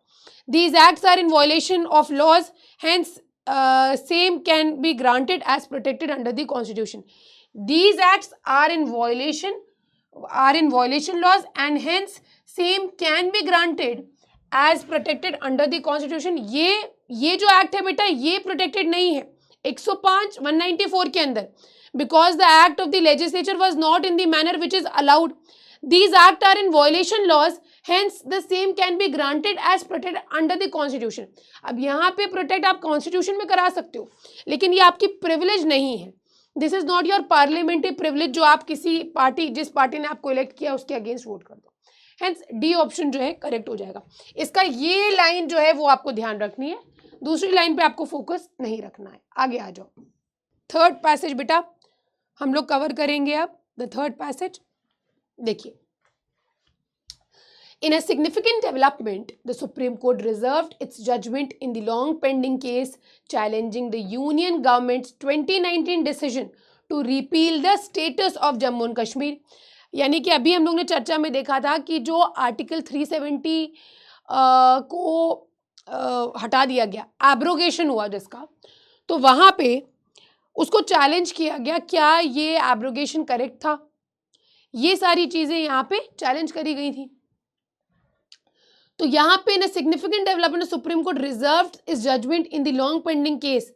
These acts are in violation of laws, hence same can be granted as protected under the Constitution. These acts are in violation laws and hence same can be granted as protected under the Constitution. ये जो act है बेटा ये protected नहीं है 105 194 के अंदर, because the act of the legislature was not in the manner which is allowed. These acts are in violation laws, hence the same can be granted as protected under the Constitution. अब यहाँ पे protect आप constitution में करा सकते हो, लेकिन ये आपकी प्रिविलेज नहीं है. This is not your parliamentary privilege जो आप किसी पार्टी, जिस पार्टी ने आपको इलेक्ट किया उसके अगेंस्ट वोट कर दो. हेंस डी ऑप्शन जो है करेक्ट हो जाएगा. इसका ये लाइन जो है वो आपको ध्यान रखनी है, दूसरी लाइन पे आपको फोकस नहीं रखना है. आगे आ जाओ. थर्ड पैसेज बेटा हम लोग कवर करेंगे अब. द थर्ड पैसेज देखिए. In a significant development, the Supreme Court reserved its judgment in the long pending case challenging the Union government's 2019 decision to repeal the status of Jammu and Kashmir. यानी कि अभी हम लोग ने चर्चा में देखा था कि जो आर्टिकल 370 को हटा दिया गया, एब्रोगेशन हुआ जिसका, तो वहाँ पे उसको चैलेंज किया गया क्या ये एब्रोगेशन करेक्ट था. ये सारी चीज़ें यहाँ पे चैलेंज करी गई थी. तो यहाँ पे in significant development supreme court reserve इस judgement in the long pending case.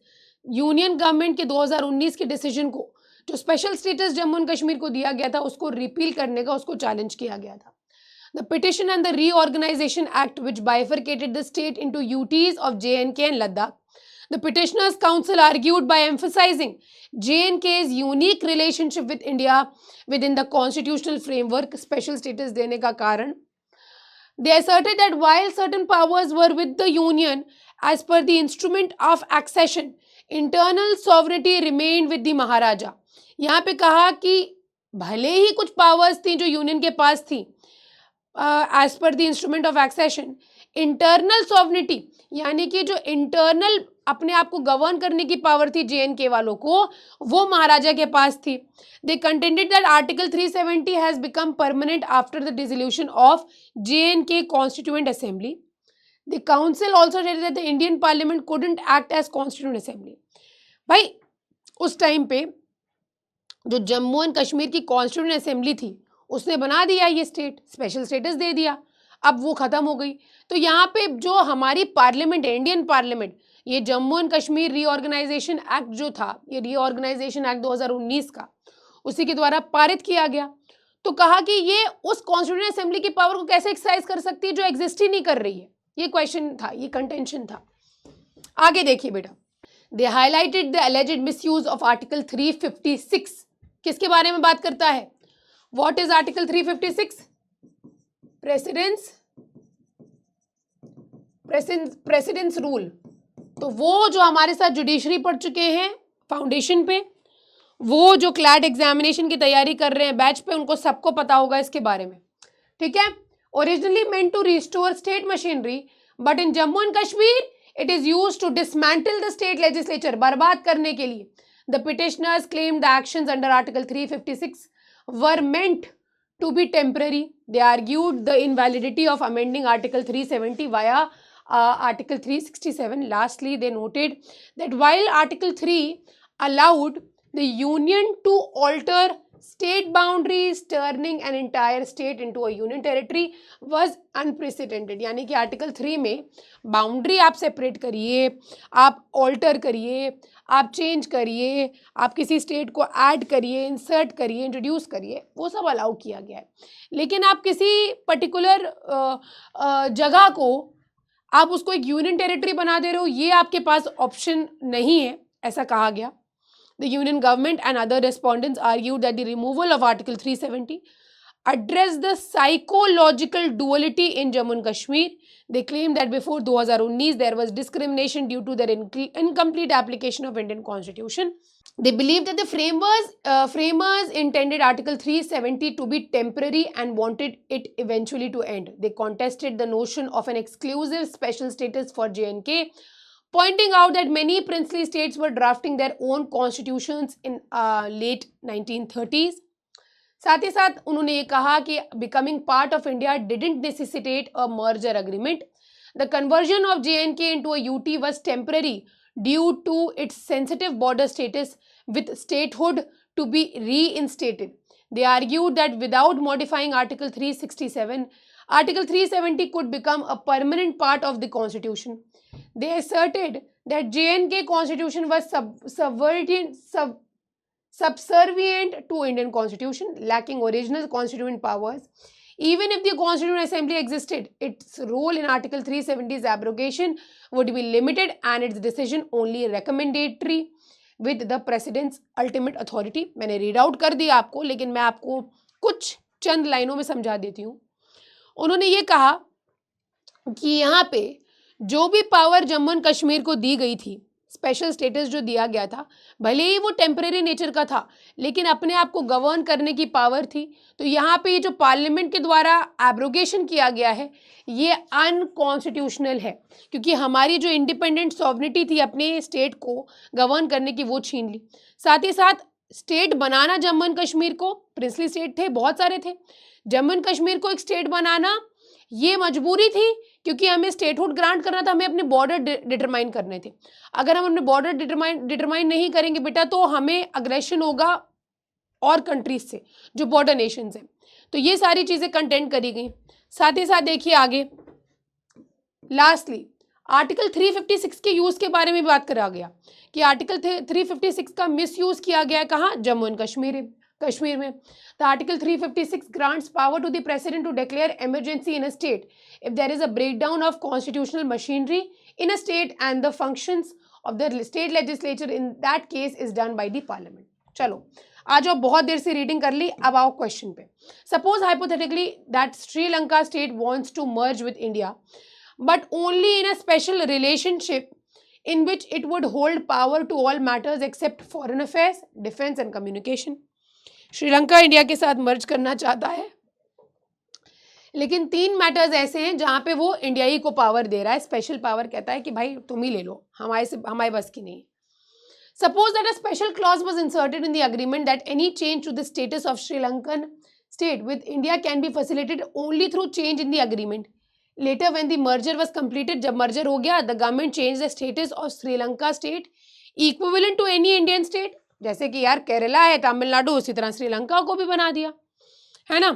Union government के 2019 के डिसीजन को, जो special status Jammu and Kashmir को दिया गया था, उसको रिपील करने का उसको चैलेंज किया गया था. The petition and the reorganisation act which bifurcated the state into UTs of JNK and Ladakh. The petitioners council argued by emphasizing JNK's unique relationship with India within the constitutional framework. special status देने का कारण, they asserted that while certain powers were with the union as per the instrument of accession, internal sovereignty remained with the Maharaja. यहाँ पे कहा कि भले ही कुछ powers थी जो यूनियन के पास थी as per the instrument of accession, internal sovereignty यानी कि जो इंटरनल अपने आप को गवर्न करने की पावर थी JNK वालों को, वो महाराजा के पास थी। They contended that article 370 has become permanent after the dissolution of JNK constituent assembly. The counsel also stated that the Indian parliament couldn't act as constituent assembly. भाई उस टाइम पे जो जम्मू एंड कश्मीर की कॉन्स्टिट्यूएंट असेंबली थी उसने बना दिया ये स्टेट, स्पेशल स्टेटस दे दिया, अब वो खत्म हो गई। तो यहाँ पे जो हमारी पार्लियामेंट है, इंडियन पार्लियामेंट, ये Jammu and Kashmir reorganisation act जो था, ये रीऑर्गेनाइजेशन एक्ट 2019 का, उसी के द्वारा पारित किया गया। तो कहा कि ये उस कॉन्स्टिट्यूएंट असेंबली की पावर को कैसे एक्सरसाइज कर सकती है जो एग्जिस्ट ही नहीं कर रही है। ये क्वेश्चन था, ये कंटेंशन था। आगे देखिए बेटा, they highlighted the alleged misuse of article 356। किसके बारे में बात करता है? What is article 356? President's rule. तो वो जो हमारे साथ जुडिशरी पढ़ चुके हैं फाउंडेशन पे, वो जो क्लैट एग्जामिनेशन की तैयारी कर रहे हैं बैच पे, उनको सबको पता होगा इसके बारे में, ठीक है। Originally meant to restore state machinery, but in Jammu and Kashmir it is used to dismantle the state legislature, बर्बाद करने के लिए। The petitioners claim the actions under article 356 were meant to be temporary. They argued the invalidity of amending Article 370 via Article 367. Lastly, they noted that while Article 3 allowed the Union to alter state boundaries, turning an entire state into a union territory was unprecedented. यानी कि Article 3 में boundary आप separate करिए, आप alter करिए, आप change करिए, आप किसी स्टेट को ऐड करिए, इंसर्ट करिए, इंट्रोड्यूस करिए, वो सब अलाउ किया गया है। लेकिन आप किसी पर्टिकुलर जगह को आप उसको एक यूनियन टेरिटरी बना दे रहे हो, ये आपके पास ऑप्शन नहीं है, ऐसा कहा गया। The Union government and other respondents argued that the removal of Article 370 addressed the psychological duality in Jammu and Kashmir. They claimed that before 2019 there was discrimination due to their incomplete application of Indian Constitution. They believed that the framers intended Article 370 to be temporary and wanted it eventually to end. They contested the notion of an exclusive special status for J&K, pointing out that many princely states were drafting their own constitutions in late 1930s. साथ ही साथ उन्होंने ये कहा कि becoming part of India didn't necessitate a merger agreement. The conversion of J&K into a UT was temporary due to its sensitive border status, with statehood to be reinstated. They argued that without modifying Article 367, Article 370 could become a permanent part of the Constitution. They asserted that J&K Constitution was subservient to Indian Constitution, lacking original constituent powers. Even if the Constituent Assembly existed, its role in Article 370's abrogation would be limited and its decision only recommendatory with the President's ultimate authority. मैंने read out कर दिया आपको, लेकिन मैं आपको कुछ चंद लाइनों में समझा देती हूँ। उन्होंने ये कहा कि यहाँ पे जो भी पावर जम्मू एंड कश्मीर को दी गई थी, स्पेशल स्टेटस जो दिया गया था, भले ही वो टेम्परेरी नेचर का था, लेकिन अपने आप को गवर्न करने की पावर थी। तो यहाँ पे ये जो पार्लियामेंट के द्वारा एब्रोगेशन किया गया है, ये अनकॉन्स्टिट्यूशनल है, क्योंकि हमारी जो इंडिपेंडेंट सॉवरेनिटी थी अपने स्टेट को गवर्न करने की, वो छीन ली। साथ ही साथ state banana Jammu and Kashmir को, प्रिंसली स्टेट थे, बहुत सारे थे, जम्मू एंड कश्मीर को एक स्टेट बनाना ये मजबूरी थी, क्योंकि हमें स्टेटहुड ग्रांट करना था, हमें अपने बॉर्डर डिटरमाइन करने थे। अगर हम अपने बॉर्डर डिटरमाइन नहीं करेंगे बेटा, तो हमें अग्रेशन होगा और कंट्रीज से जो बॉर्डर नेशंस हैं। तो ये सारी चीज़ें कंटेंट करी गई। साथ ही साथ देखिए आगे, लास्टली आर्टिकल 356 के यूज़ के बारे में भी बात करा गया कि आर्टिकल 356 का मिस यूज़ किया गया है कहाँ? जम्मू एंड कश्मीर में। The Article 356 grants power to the President to declare emergency in a state if there is a breakdown of constitutional machinery in a state and the functions of the state legislature in that case is done by the Parliament. चलो आ जाओ, बहुत देर से reading कर ली, अब आओ question पे। Suppose hypothetically that Sri Lanka state wants to merge with India, but only in a special relationship in which it would hold power to all matters except foreign affairs, defense and communication. Sri Lanka India के साथ मर्ज करना चाहता है, लेकिन 3 matters ऐसे हैं जहां पे वो इंडियाई को पावर दे रहा है, स्पेशल पावर, कहता है कि भाई तुम ही ले लो, हमारे बस की नहीं। Suppose that a special clause was inserted in the agreement that any change to the status of Sri Lankan state with India can be facilitated only through change in the agreement. Later, when the merger was completed, जब merger हो गया, the government changed the status of Sri Lanka state equivalent to any Indian state. जैसे कि यार केरला है, तमिलनाडु, उसी तरह श्रीलंका को भी बना दिया, है ना?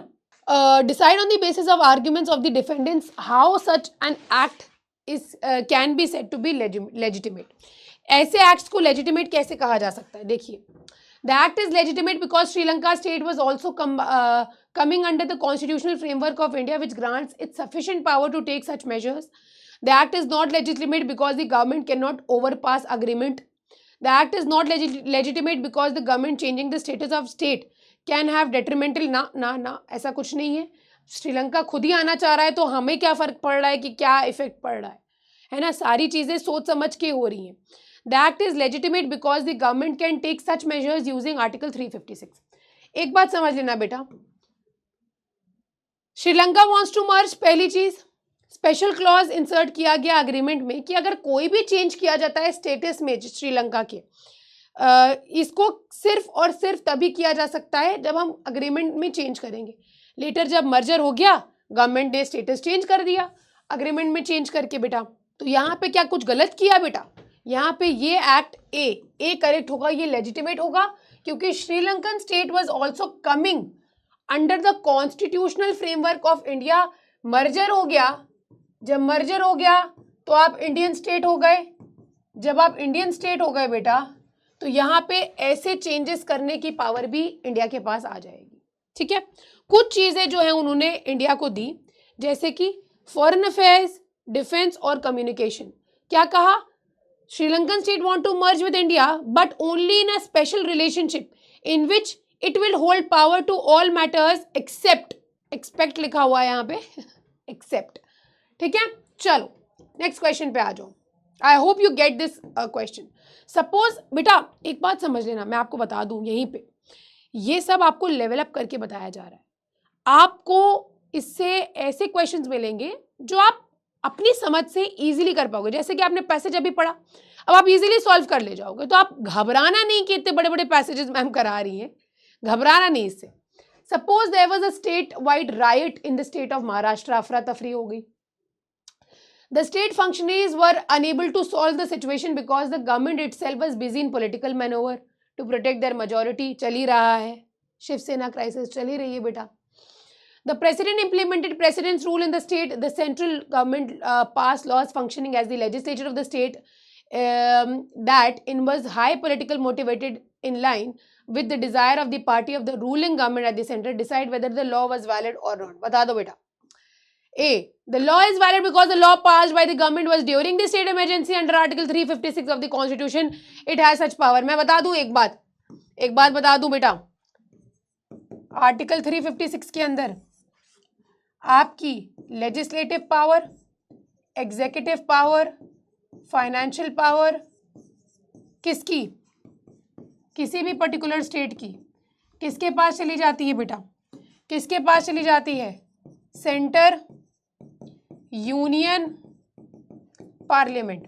Decide on the basis of arguments of the defendants how such an act is can be said to be legitimate. ऐसे एक्ट्स को लेजिटिमेट कैसे कहा जा सकता है? देखिए, the act is legitimate because Sri Lanka state was also coming under the constitutional framework of India, which grants it sufficient power to take such measures. The act is not legitimate because the government cannot overpass agreement. The act is not legitimate because the government changing the status of state can have detrimental ना ऐसा कुछ नहीं है। श्रीलंका खुद ही आना चाह रहा है, तो हमें क्या फर्क पड़ रहा है कि क्या इफेक्ट पड़ रहा है ना? सारी चीजें सोच समझ के हो रही हैं। The act is legitimate because the government can take such measures using Article 356. एक बात समझ लेना बेटा, श्रीलंका wants to merge, पहली चीज स्पेशल क्लॉज इंसर्ट किया गया अग्रीमेंट में कि अगर कोई भी चेंज किया जाता है स्टेटस में श्रीलंका के, इसको सिर्फ और सिर्फ तभी किया जा सकता है जब हम अग्रीमेंट में चेंज करेंगे। लेटर जब मर्जर हो गया, गवर्नमेंट ने स्टेटस चेंज कर दिया अग्रीमेंट में चेंज करके बेटा, तो यहाँ पे क्या कुछ गलत किया बेटा? यहाँ पे ये एक्ट ए करेक्ट होगा, ये लेजिटिमेट होगा, क्योंकि Sri Lankan state was also coming under the constitutional framework of India. Merger हो गया, जब मर्जर हो गया तो आप इंडियन स्टेट हो गए। जब आप इंडियन स्टेट हो गए बेटा, तो यहाँ पे ऐसे चेंजेस करने की पावर भी इंडिया के पास आ जाएगी। ठीक है, कुछ चीजें जो है उन्होंने इंडिया को दी, जैसे कि फॉरेन अफेयर्स, डिफेंस और कम्युनिकेशन। क्या कहा? Sri-Lankan state want to merge with India, but only in a special relationship in which it will hold power to all matters except, expect लिखा हुआ है यहाँ पे except। ठीक है, चलो नेक्स्ट क्वेश्चन पे आ जाओ। I hope you get this question. Suppose बेटा एक बात समझ लेना, मैं आपको बता दूं यहीं पे, ये सब आपको लेवल अप करके बताया जा रहा है। आपको इससे ऐसे क्वेश्चंस मिलेंगे जो आप अपनी समझ से इजीली कर पाओगे। जैसे कि आपने पैसेज अभी पढ़ा, अब आप इजीली सॉल्व कर ले जाओगे, तो आप घबराना नहीं कि इतने बड़े बड़े पैसेजेस मैम करा रही हैं, घबराना नहीं इससे। Suppose there was a state wide riot in the state of Maharashtra, अफरा तफरी हो गई। The state functionaries were unable to solve the situation because the government itself was busy in political manoeuvre to protect their majority. चल ही रहा है, Shiv Sena crisis चल ही रही है बेटा। The president implemented president's rule in the state. The central government passed laws functioning as the legislature of the state that in was high political motivated in line with the desire of the party of the ruling government at the center decide whether the law was valid or not. बता दो बेटा। A. The law is valid because the law passed by the government was during the state emergency under Article 356 of the Constitution. It has such power. मैं बता दूं एक बात बता दूं बेटा, आर्टिकल 356 के अंदर आपकी legislative power, executive power, financial power किसकी? किसी भी पर्टिकुलर स्टेट की किसके पास चली जाती है बेटा? किसके पास चली जाती है? Centre, union, parliament.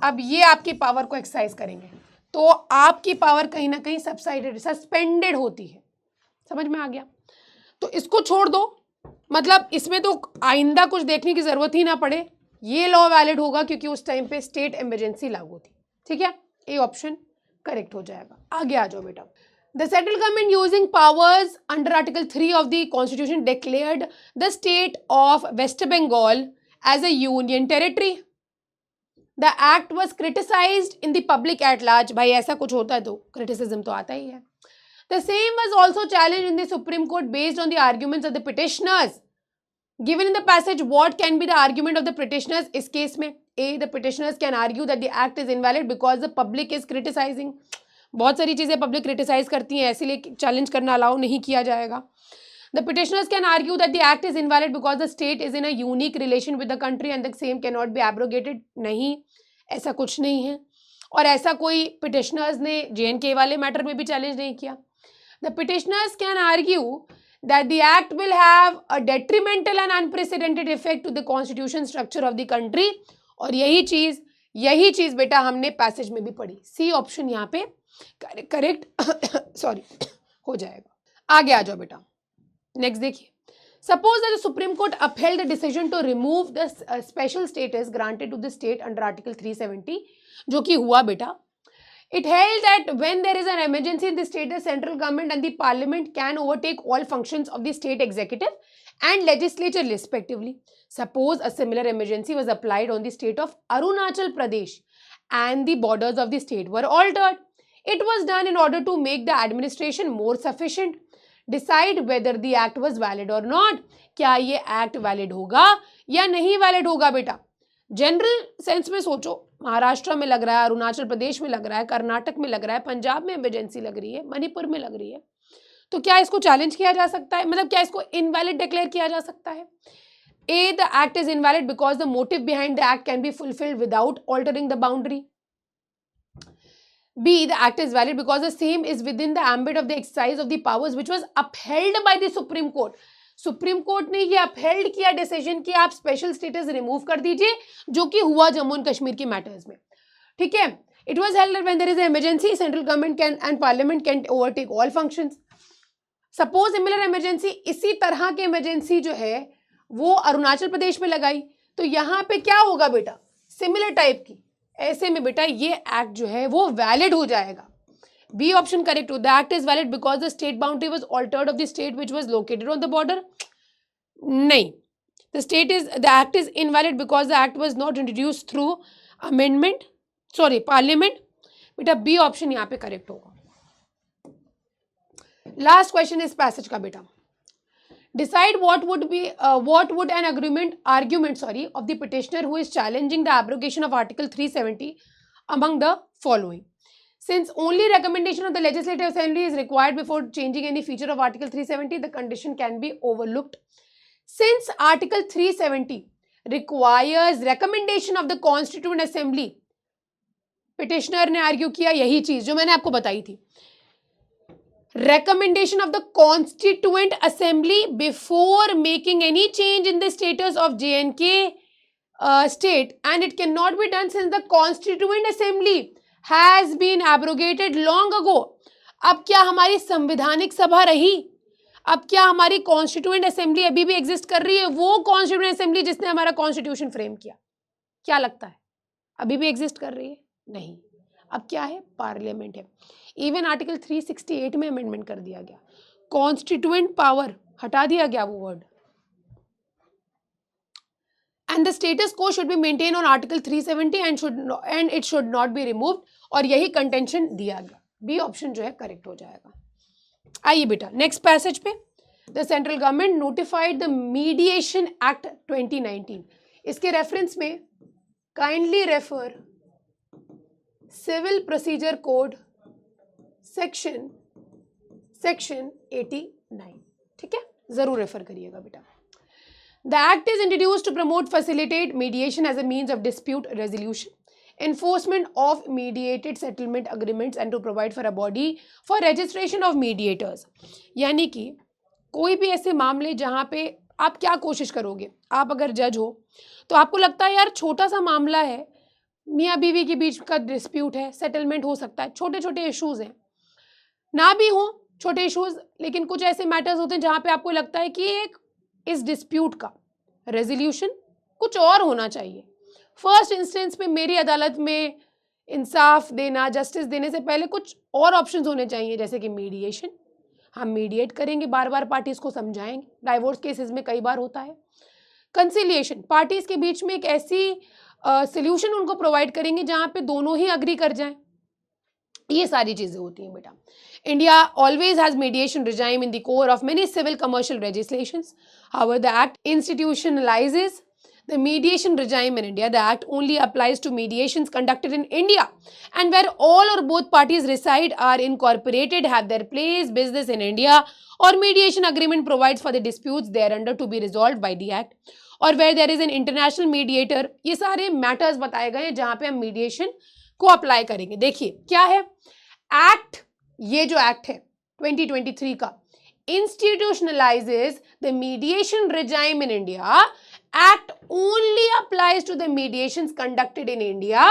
अब ये आपकी पावर को एक्सरसाइज करेंगे, तो आपकी पावर कहीं ना कहीं सबसाइडेड, सस्पेंडेड होती है। समझ में आ गया? तो इसको छोड़ दो, मतलब इसमें तो आइंदा कुछ देखने की जरूरत ही ना पड़े, ये लॉ वैलिड होगा क्योंकि उस टाइम पे स्टेट इमरजेंसी लागू थी। ठीक है, ये ऑप्शन करेक्ट हो जाएगा। आगे आ जाओ बेटा। The central government using powers under article 3 of the constitution declared the state of West Bengal as a union territory. The act was criticised in the public at large. भाई ऐसा कुछ होता है तो क्रिटिसिज्म तो आता ही है। The same was also challenged in the Supreme Court based on the arguments of the petitioners. Given in the passage, what can be the argument of the petitioners? इस केस में A, the petitioners can argue that the act is invalid because the public is criticizing. बहुत सारी चीजें public criticise करती हैं, इसीलिए challenge करना allow नहीं किया जाएगा। The petitioners can argue that the act is invalid because the state is in a unique relation with the country and the same cannot be abrogated. नहीं, ऐसा कुछ नहीं है, और ऐसा कोई petitioners ने JNK वाले मैटर में भी चैलेंज नहीं किया। The petitioners can argue that the act will have a detrimental and unprecedented effect to the constitution structure of the country. और यही चीज बेटा हमने पैसेज में भी पढ़ी. सी ऑप्शन यहाँ पे करेक्ट सॉरी हो जाएगा. आगे आ जाओ बेटा. नेक्स्ट देखिए. Suppose that the Supreme Court upheld the decision to remove the special status granted to the state under Article 370, जो कि हुआ बेटा. It held that when there is an emergency in the state, the central government and the parliament can overtake all functions of the state executive and legislature respectively. Suppose a similar emergency was applied on the state of Arunachal Pradesh and the borders of the state were altered. It was done in order to make the administration more sufficient. Decide whether the act was valid or not. क्या ये act valid होगा या नहीं valid होगा बेटा. General sense में सोचो, महाराष्ट्र में लग रहा है, अरुणाचल प्रदेश में लग रहा है, कर्नाटक में लग रहा है, पंजाब में इमरजेंसी लग रही है, मणिपुर में लग रही है, तो क्या इसको चैलेंज किया जा सकता है? मतलब क्या इसको इनवैलिड डिक्लेयर किया जा सकता है? A, the act is invalid because the motive behind the act can be fulfilled without altering the boundary. B, the act is valid because the same is within the ambit of the exercise of the powers which was upheld by the Supreme Court. Supreme court ने ये upheld किया decision कि आप special status remove कर दीजिए, जो कि हुआ जम्मू एंड कश्मीर के मैटर्स में. ठीक है. It was held when there is an emergency, central government can and parliament can overtake all functions. Suppose similar emergency, इसी तरह की इमरजेंसी जो है वो अरुणाचल प्रदेश में लगाई, तो यहाँ पे क्या होगा बेटा? सिमिलर टाइप की. ऐसे में बेटा ये एक्ट जो है वो वैलिड हो जाएगा. बी ऑप्शन करेक्ट हो. The act is valid because the state boundary was altered of the state which was located on the border. नहीं, the act is invalid because the act was not introduced through amendment, sorry parliament. बेटा B option यहाँ पे correct होगा. Last question इस passage का बेटा. Decide what would an argument of the petitioner who is challenging the abrogation of Article 370 among the following. Since only recommendation of the Legislative Assembly is required before changing any feature of Article 370, the condition can be overlooked. Since Article 370 requires recommendation of the Constituent Assembly, petitioner ने argue किया यही चीज जो मैंने आपको बताई थी. Recommendation of the Constituent Assembly before making any change in the status of J&K state, and it cannot be done since the Constituent Assembly has been abrogated long ago. अब क्या हमारी संवैधानिक सभा रही? अब क्या हमारी कॉन्स्टिट्यूएंट असेंबली अभी भी एग्जिस्ट कर रही है? वो कॉन्स्टिट्यूएंट असेंबली जिसने हमारा कॉन्स्टिट्यूशन फ्रेम किया, क्या लगता है अभी भी एग्जिस्ट कर रही है? नहीं. अब क्या है? पार्लियामेंट है. इवन आर्टिकल 368 में अमेंडमेंट कर दिया गया. कॉन्स्टिट्यूएंट पावर हटा दिया गया वो वर्ड. एंड द स्टेटस को should be maintain on article 370 and it should not be removed. और यही कंटेंशन दिया गया. बी ऑप्शन जो है करेक्ट हो जाएगा. आइए बेटा नेक्स्ट पैसेज पे. The central government notified the mediation act 2019. इसके रेफरेंस में kindly refer civil procedure code section 89. ठीक है, जरूर रेफर करिएगा बेटा. The act is introduced to promote facilitate mediation as a means of dispute resolution, enforcement of mediated settlement agreements and to provide for a body for registration of mediators. यानी कि कोई भी ऐसे मामले जहाँ पे आप क्या कोशिश करोगे, आप अगर जज हो तो आपको लगता है यार छोटा सा मामला है, मियाँ बीवी के बीच का डिस्प्यूट है, सेटलमेंट हो सकता है, छोटे छोटे इश्यूज हैं, ना भी हो छोटे इश्यूज, लेकिन कुछ ऐसे मैटर्स होते हैं जहाँ पे आपको लगता है कि एक इस डिस्प्यूट का रेजोल्यूशन कुछ और होना चाहिए. फर्स्ट इंस्टेंस में मेरी अदालत में इंसाफ देना, जस्टिस देने से पहले कुछ और ऑप्शंस होने चाहिए, जैसे कि मीडिएशन, हम मीडिएट करेंगे, बार बार पार्टीज को समझाएंगे, डाइवोर्स केसेस में कई बार होता है. कंसिलिएशन, पार्टीज के बीच में एक ऐसी सोल्यूशन उनको प्रोवाइड करेंगे जहाँ पे दोनों ही अग्री कर जाएं. ये सारी चीजें होती हैं बेटा. India always has mediation regime in the core of many civil commercial legislations. However, the act institutionalizes the mediation regime in India. The act only applies to mediations conducted in India and where all or both parties reside, are incorporated, have their place, business in India, or mediation agreement provides for the disputes thereunder to be resolved by the act, or where there is an international mediator. ये सारे matters बताए गए हैं जहाँ पे हम mediation को apply करेंगे. देखिए क्या है एक्ट, ये जो एक्ट है 2023 का, institutionalizes the mediation regime in India. Act only applies to the mediations conducted in India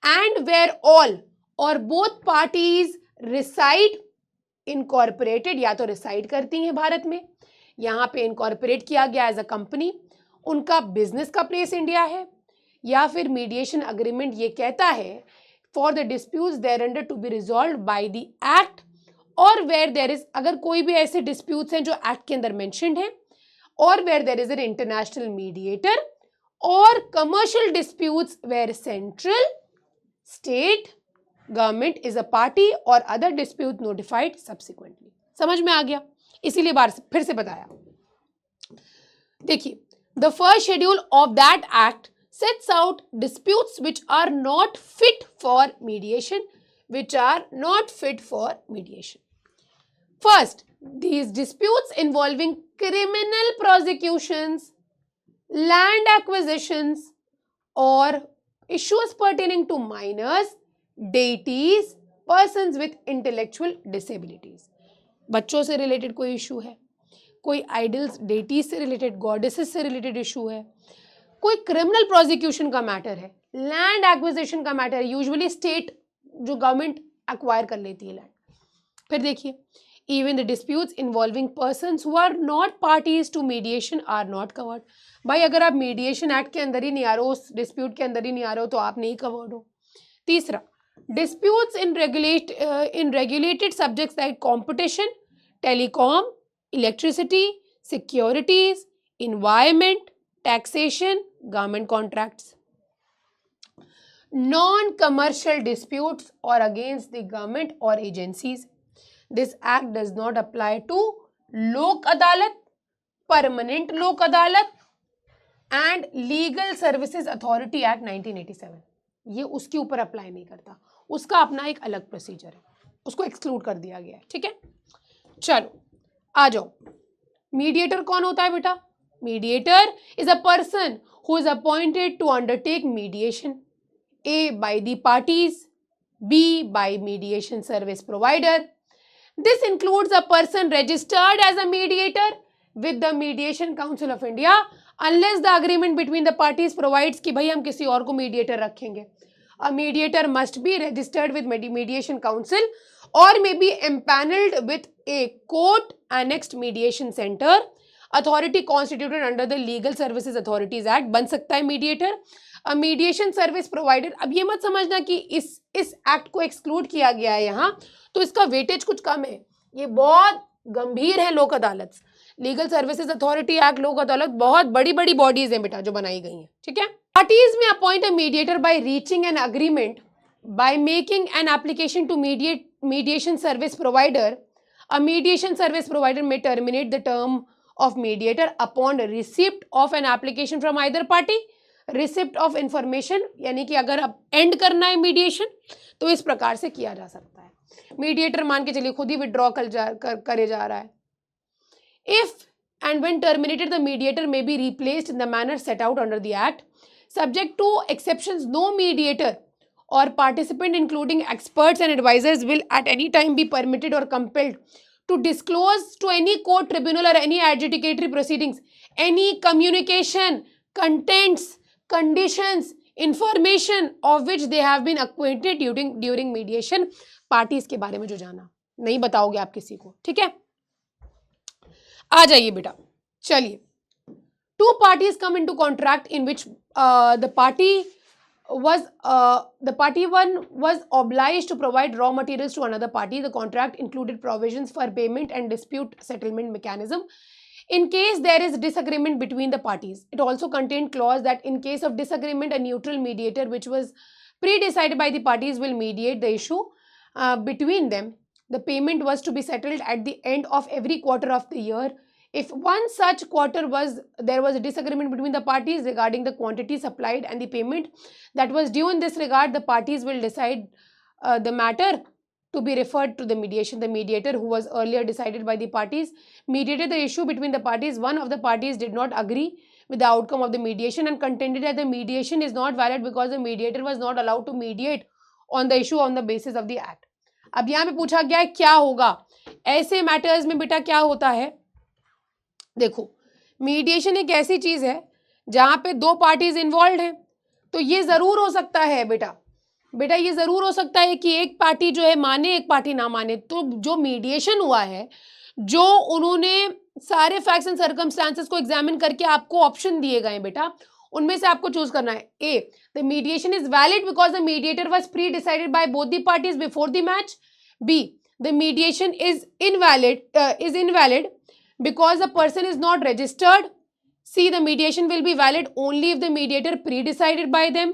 and where all or both parties reside incorporated, या तो reside करती हैं भारत में, यहाँ पे incorporate किया गया एज अ कंपनी, उनका बिजनेस का प्लेस इंडिया है, या फिर मीडिएशन अग्रीमेंट ये कहता है for the disputes there under to be resolve by the act, और वेयर देयर इज, अगर कोई भी ऐसे डिस्प्यूट्स हैं जो एक्ट के अंदर मेंशन्ड है, और where there is an international mediator, और commercial disputes where central state government is a party और अदर डिस्प्यूट नोटिफाइड सब्सिक्वेंटली। समझ में आ गया? इसीलिए बार फिर से बताया। देखिए, the first schedule of that act sets out disputes which are not fit for mediation, First, these disputes involving criminal prosecutions, land acquisitions, or issues pertaining to minors, deities, persons with intellectual disabilities. बच्चों से related कोई issue है, कोई idols deities से related, goddesses से related issue है, कोई criminal prosecution का मैटर है, लैंड एक्विजिशन का मैटर है, यूजुअली स्टेट जो गवर्नमेंट एक्वायर कर लेती है लैंड। फिर देखिए, even the disputes involving persons who are not parties to mediation are not covered. भाई अगर आप मीडिएशन एक्ट के अंदर ही नहीं आ रहे हो, उस डिस्प्यूट के अंदर ही नहीं आ रहे हो, तो आप नहीं कवर्ड हो। तीसरा, disputes in regulated subjects like competition, telecom, electricity, securities, environment, taxation, government contracts. Non-commercial disputes or against the government or agencies. This act does not apply to Lok Adalat, Permanent Lok Adalat and Legal Services Authority Act 1987. ये उसके ऊपर apply नहीं करता, उसका अपना एक अलग procedure है, उसको एक्सक्लूड कर दिया गया है। ठीक है, चलो आ जाओ। मीडिएटर कौन होता है बेटा? Mediator is a person who is appointed to undertake mediation, A by the parties, B by mediation service provider. This includes a person registered as a mediator with the Mediation Council of India unless the agreement between the parties provides कि भाई हम किसी और को mediator रखेंगे. A mediator must be registered with Mediation Council or may be empaneled with a court annexed mediation center, authority constituted under the legal services authorities act. बन सकता है मीडिएटर। अ मीडिएशन सर्विस प्रोवाइडर, अब ये मत समझना कि इस एक्ट को एक्सक्लूड किया गया है यहाँ तो इसका वेटेज कुछ कम है, ये बहुत गंभीर है। लोक अदालत, लीगल सर्विसेज अथॉरिटी एक्ट, लोक अदालत बहुत बड़ी बड़ी बॉडीज हैं बेटा जो बनाई गई हैं। ठीक है, पार्टीज में appoint a mediator by reaching an agreement by making an application to mediation service provider. A mediation service provider may terminate the term of mediator upon receipt of an application from either party. Receipt of information यानी कि अगर अब and करना है mediation तो इस प्रकार से किया जा सकता है। मीडिएटर मान के चलिए खुद ही विड्रॉ करे जा रहा है। If and when terminated, the mediator may be replaced in the manner set out under the act. Subject to exceptions, no mediator or participant including experts and advisors will at any time be permitted or compelled to disclose to any court, tribunal or any adjudicatory proceedings any communication, contents, conditions, information of which they have been acquainted during mediation. parties के बारे में जो जाना नहीं बताओगे आप किसी को। ठीक है, आ जाइए बेटा। चलिए, two parties come into contract in which the party one was obliged to provide raw materials to another party. The contract included provisions for payment and dispute settlement mechanism in case there is disagreement between the parties. It also contained clause that in case of disagreement, a neutral mediator which was pre-decided by the parties will mediate the issue between them. The payment was to be settled at the end of every quarter of the year. If one such quarter there was a disagreement between the parties regarding the quantity supplied and the payment that was due in this regard, the parties will decide the matter to be referred to the mediation. The mediator, who was earlier decided by the parties, mediated the issue between the parties. One of the parties did not agree with the outcome of the mediation and contended that the mediation is not valid because the mediator was not allowed to mediate on the issue on the basis of the act. अब यहाँ पे पूछा गया है क्या होगा ऐसे matters में बेटा क्या होता है, देखो मीडिएशन एक ऐसी चीज है जहां पे दो पार्टीज इन्वॉल्व हैं, तो ये जरूर हो सकता है बेटा, ये जरूर हो सकता है कि एक पार्टी जो है माने, एक पार्टी ना माने। तो जो मीडिएशन हुआ है, जो उन्होंने सारे फैक्ट्स एंड सर्कमस्टांसेस को एग्जामिन करके आपको ऑप्शन दिए गए बेटा, उनमें से आपको चूज करना है। A, the mediation is valid because the mediator was pre decided by both the parties before the match. B, the mediation is invalid because the person is not registered. C, the mediation will be valid only if the mediator pre-decided by them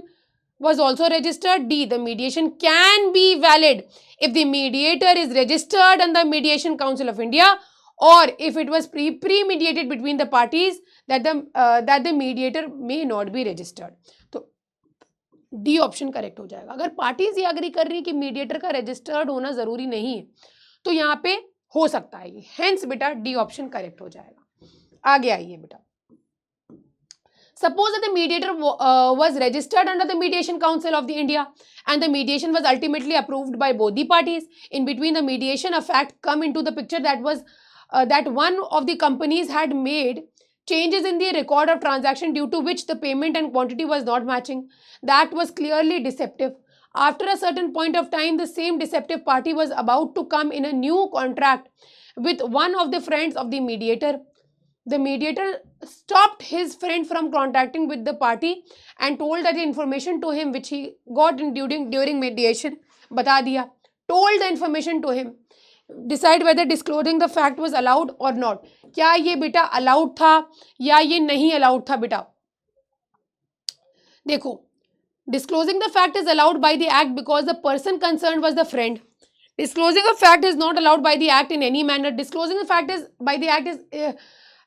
was also registered. D, the mediation can be valid if the mediator is registered on the Mediation Council of India, or if it was pre-mediated between the parties that the mediator may not be registered. तो D option correct हो जाएगा। अगर parties ये agree कर रही है कि mediator का रजिस्टर्ड होना जरूरी नहीं है, तो यहाँ पे हो सकता है, हेंस बेटा डी ऑप्शन करेक्ट हो जाएगा। आगे आइए बेटा, suppose that the mediator was registered under the Mediation Council of the India and the mediation was ultimately approved by both the parties. In between the mediation, a fact come into the picture that was that one of the companies had made changes in the record of transaction due to which the payment and quantity was not matching. The act was clearly deceptive. After a certain point of time, the same deceptive party was about to come in a new contract with one of the friends of the mediator. The mediator stopped his friend from contacting with the party and told that the information to him which he got during mediation, बता दिया, told the information to him, decide whether disclosing the fact was allowed or not. क्या ये बेटा allowed था या ये नहीं allowed था बेटा? देखो, disclosing the fact is allowed by the act because the person concerned was the friend. Disclosing a fact is not allowed by the act in any manner. Disclosing the fact is by the act is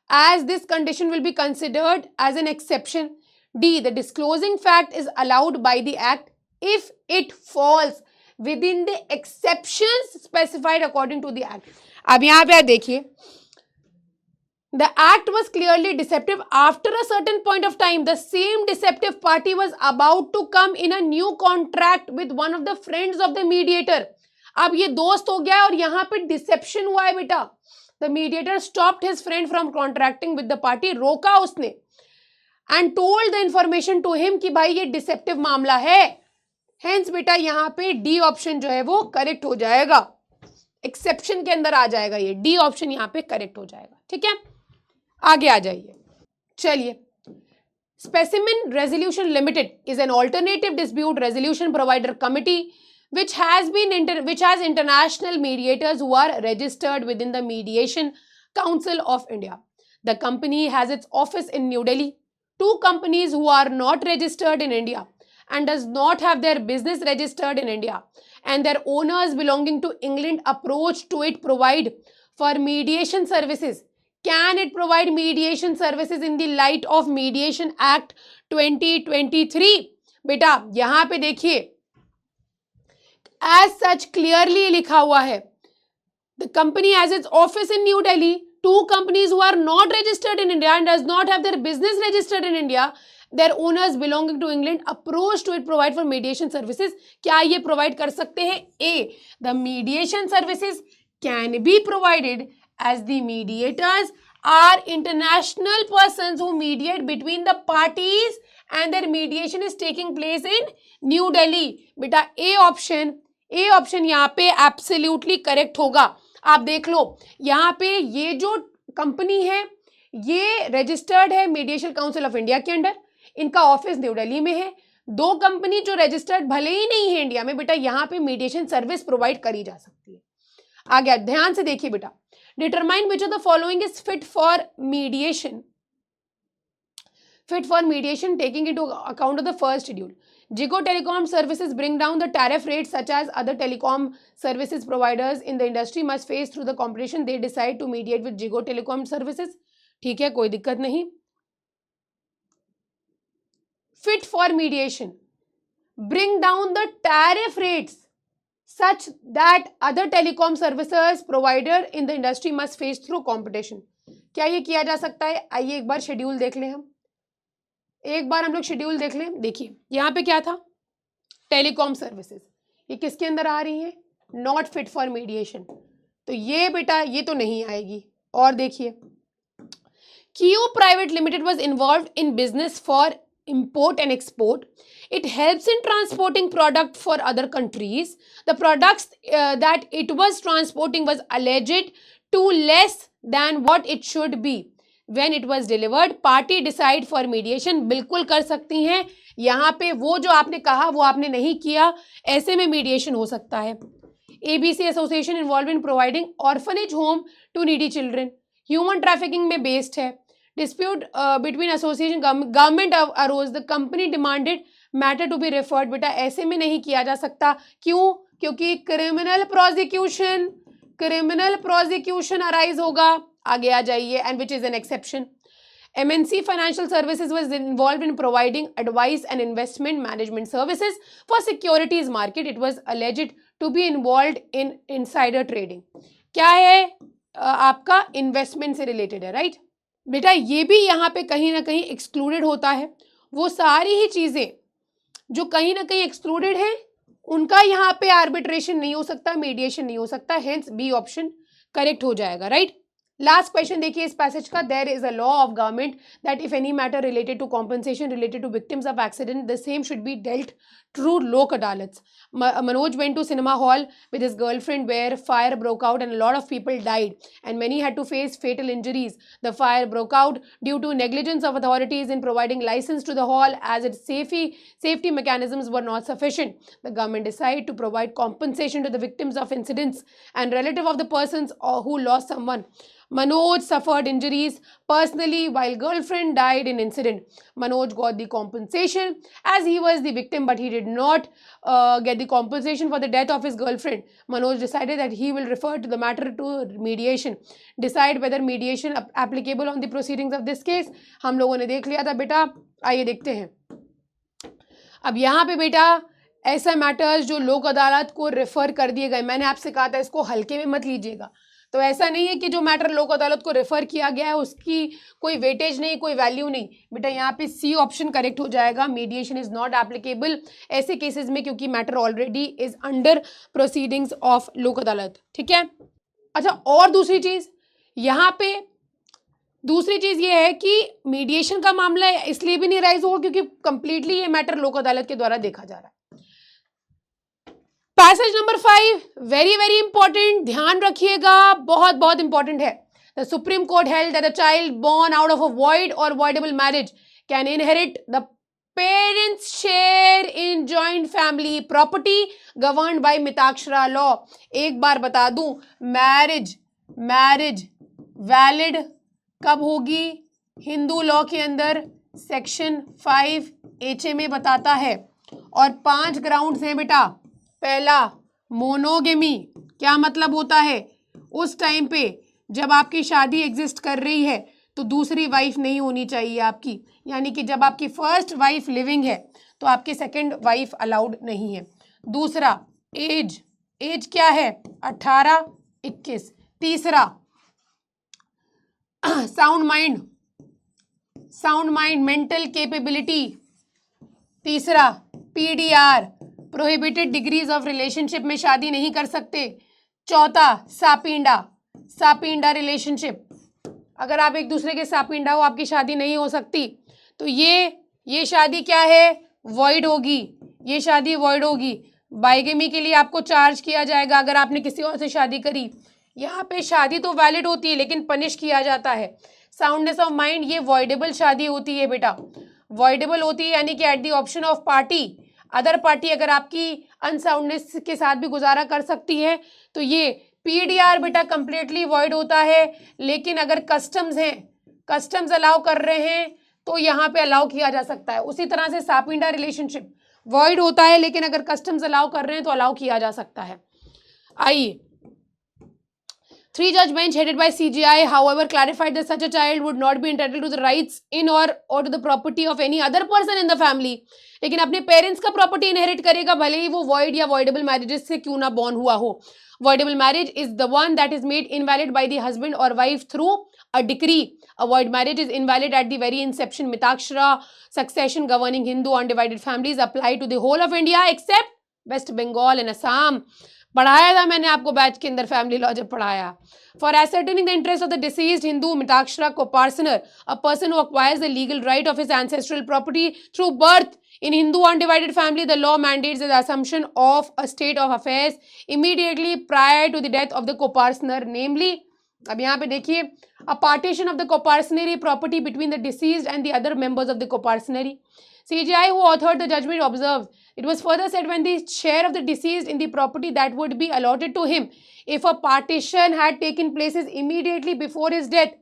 as this condition will be considered as an exception. D, the disclosing fact is allowed by the act if it falls within the exceptions specified according to the act. अब यहाँ पे देखिए, the act was clearly deceptive. After a certain point of time, the same deceptive party was about to come in a new contract with one of the friends of the mediator. अब ये दोस्त हो गया और यहाँ पे dissipation हुआ है बेटा. The mediator stopped his friend from contracting with the party, रोका उसने, and told the information to him कि भाई ये डिसेप्टिव मामला है. Hence बेटा यहाँ पे डी ऑप्शन जो है वो करेक्ट हो जाएगा, एक्सेप्शन के अंदर आ जाएगा, ये डी ऑप्शन यहाँ पे करेक्ट हो जाएगा. ठीक है, आगे आ जाइए. चलिए, specimen resolution limited is an alternative dispute resolution provider committee which has international mediators who are registered within the Mediation Council of India. The company has its office in New Delhi. Two companies who are not registered in India and does not have their business registered in India and their owners belonging to England approach to it provide for mediation services. Can it provide mediation services in the light of Mediation Act 2023? बेटा यहाँ पे देखिए, as such clearly लिखा हुआ है, the company has its office in New Delhi. Two companies who are not registered in India and does not have their business registered in India, their owners belonging to England approach to it provide for mediation services. क्या ये provide कर सकते हैं? A, the mediation services can be provided as the mediators are international persons who mediate between the parties and their mediation is taking place in New Delhi. बेटा A option यहाँ पे absolutely correct होगा. आप देख लो, यहाँ पे ये जो कंपनी है ये रजिस्टर्ड है मीडिएशन काउंसिल ऑफ इंडिया के अंडर, इनका ऑफिस न्यू दिल्ली में है. दो कंपनी जो रजिस्टर्ड भले ही नहीं है इंडिया में, बेटा यहाँ पे मीडिएशन सर्विस प्रोवाइड करी जा सकती है. आ गया, ध्यान से देखिए बेटा, determine which of the following is fit for mediation. Fit for mediation taking into account of the first schedule. Jigo Telecom services bring down the tariff rates such as other telecom services providers in the industry must face through the competition. They decide to mediate with Jigo Telecom services. ठीक है, कोई दिक्कत नहीं. Fit for mediation bring down the tariff rates such that other telecom services provider in the industry must face through competition. क्या ये किया जा सकता है? आइए एक बार शेड्यूल देख लें, हम लोग शेड्यूल देख लें. देखिए यहाँ पे क्या था, टेलीकॉम सर्विसेज, ये किसके अंदर आ रही है? Not fit for mediation. तो ये बेटा ये तो नहीं आएगी। और देखिए, Kio Private Limited was involved in business for import and export. It helps in transporting product for other countries. The products that it was transporting was alleged to less than what it should be. When it was delivered, party decide for mediation. बिल्कुल कर सकती हैं। यहाँ पे वो जो आपने कहा वो आपने नहीं किया, ऐसे में मीडिएशन हो सकता है। ABC association involve in providing orphanage home to needy children, human trafficking में बेस्ड है। Dispute between association government arose, the company demanded matter to be referred. बेटा ऐसे में नहीं किया जा सकता, क्यों? क्योंकि क्रिमिनल प्रोसिक्यूशन अराइज होगा। आगे आ जाइए, and which is an exception. MNC Financial Services was involved in providing advice and investment management services for securities market. It was alleged to be involved in insider trading. क्या है? आपका investment से related है, right? बेटा ये भी यहाँ पे कहीं ना कहीं एक्सक्लूडेड होता है। वो सारी ही चीजें जो कहीं ना कहीं एक्सक्लूडेड है, उनका यहाँ पे आर्बिट्रेशन नहीं हो सकता, मीडिएशन नहीं हो सकता, हेंस बी ऑप्शन करेक्ट हो जाएगा, राइट? लास्ट क्वेश्चन देखिए इस पैसेज का। There is a law of government that if any matter related to compensation related to victims of accident the same should be dealt through Lok Adalats. Manoj went to cinema hall with his girlfriend where fire broke out and a lot of people died and many had to face fatal injuries. The fire broke out due to negligence of authorities in providing license to the hall as its safety mechanisms were not sufficient. The government decided to provide compensation to the victims of incidents and relative of the persons who lost someone. Manoj suffered injuries personally while girlfriend died in incident. Manoj got the compensation as he was the victim, but he did not get the compensation for the death of his girlfriend. Manoj decided that he will refer to the matter to mediation. Decide whether mediation applicable on the proceedings of this case. हम लोगों ने देख लिया था बेटा, आइए देखते हैं। अब यहाँ पे बेटा ऐसा मैटर्स जो लोक अदालत को रेफर कर दिए गए, मैंने आपसे कहा था इसको हल्के में मत लीजिएगा। तो ऐसा नहीं है कि जो मैटर लोक अदालत को रेफर किया गया है उसकी कोई वेटेज नहीं, कोई वैल्यू नहीं। बेटा यहाँ पे सी ऑप्शन करेक्ट हो जाएगा, मीडिएशन इज नॉट एप्लीकेबल ऐसे केसेस में क्योंकि matter already is under proceedings of लोक अदालत। ठीक है। अच्छा, और दूसरी चीज यहाँ पे ये है कि मीडिएशन का मामला इसलिए भी नहीं राइज होगा क्योंकि कंप्लीटली ये मैटर लोक अदालत के द्वारा देखा जा रहा है। Passage number 5 very very important, ध्यान रखिएगा, बहुत बहुत इंपॉर्टेंट है। The supreme court held that a child born out of a void और voidable marriage can inherit the parents share in joint family property governed by Mitakshara law. एक बार बता दूं, मैरिज वैलिड कब होगी? हिंदू लॉ के अंदर सेक्शन 5 HA में बताता है और 5 ग्राउंड्स हैं बेटा। पहला, मोनोगेमी। क्या मतलब होता है? उस टाइम पे जब आपकी शादी एग्जिस्ट कर रही है तो दूसरी वाइफ नहीं होनी चाहिए आपकी, यानी कि जब आपकी फर्स्ट वाइफ लिविंग है तो आपकी सेकंड वाइफ अलाउड नहीं है। दूसरा, एज क्या है? 18-21। तीसरा, साउंड माइंड मेंटल कैपेबिलिटी। तीसरा, PDR prohibited degrees of relationship में शादी नहीं कर सकते। चौथा, सापिंडा रिलेशनशिप, अगर आप एक दूसरे के सापिंडा हो आपकी शादी नहीं हो सकती। तो ये शादी क्या है? वॉइड होगी, ये शादी वॉइड होगी। बाइगेमी के लिए आपको चार्ज किया जाएगा अगर आपने किसी और से शादी करी। यहाँ पे शादी तो वैलिड होती है लेकिन पनिश किया जाता है। साउंडनेस ऑफ माइंड, ये वॉइडेबल शादी होती है बेटा, वॉइडेबल होती है, यानी कि at the option of party other party अगर आपकी अनसाउंडनेस के साथ भी गुजारा कर सकती है तो ये PDR बेटा कंप्लीटली वॉइड होता है। लेकिन अगर कस्टम्स अलाउ कर रहे हैं तो यहाँ पे अलाउ किया जा सकता है। उसी तरह से सापिंडा रिलेशनशिप वॉइड होता है लेकिन अगर कस्टम्स अलाउ कर रहे हैं तो अलाउ किया जा सकता है। आइए, 3-judge bench headed by CGI, however, clarified that such a child would not be entitled to the rights in or to the property of any other person in the family. लेकिन अपने parents का property inherit करेगा भले ही वो void या voidable marriages से क्यों ना बॉर्न हुआ हो। Voidable marriage is the one that is made invalid by the husband और wife through a decree. A void marriage is invalid at the very inception. Mitakshara succession governing Hindu undivided families apply to the whole of India except West Bengal and Assam. पढ़ाया था मैंने आपको batch के अंदर family law जब पढ़ाया. For ascertaining the interest of the deceased Hindu Mitakshara Koparsaner, a person who acquires the legal right of his ancestral property through birth in Hindu undivided family, the law mandates the assumption of a state of affairs immediately prior to the death of the Koparsaner, namely, अब यहाँ पे देखिए, a partition of the Koparsanary property between the deceased and the other members of the Koparsanary. CJI, who authored the judgment, observed, it was further said when the share of the deceased in the property that would be allotted to him if a partition had taken place immediately before his death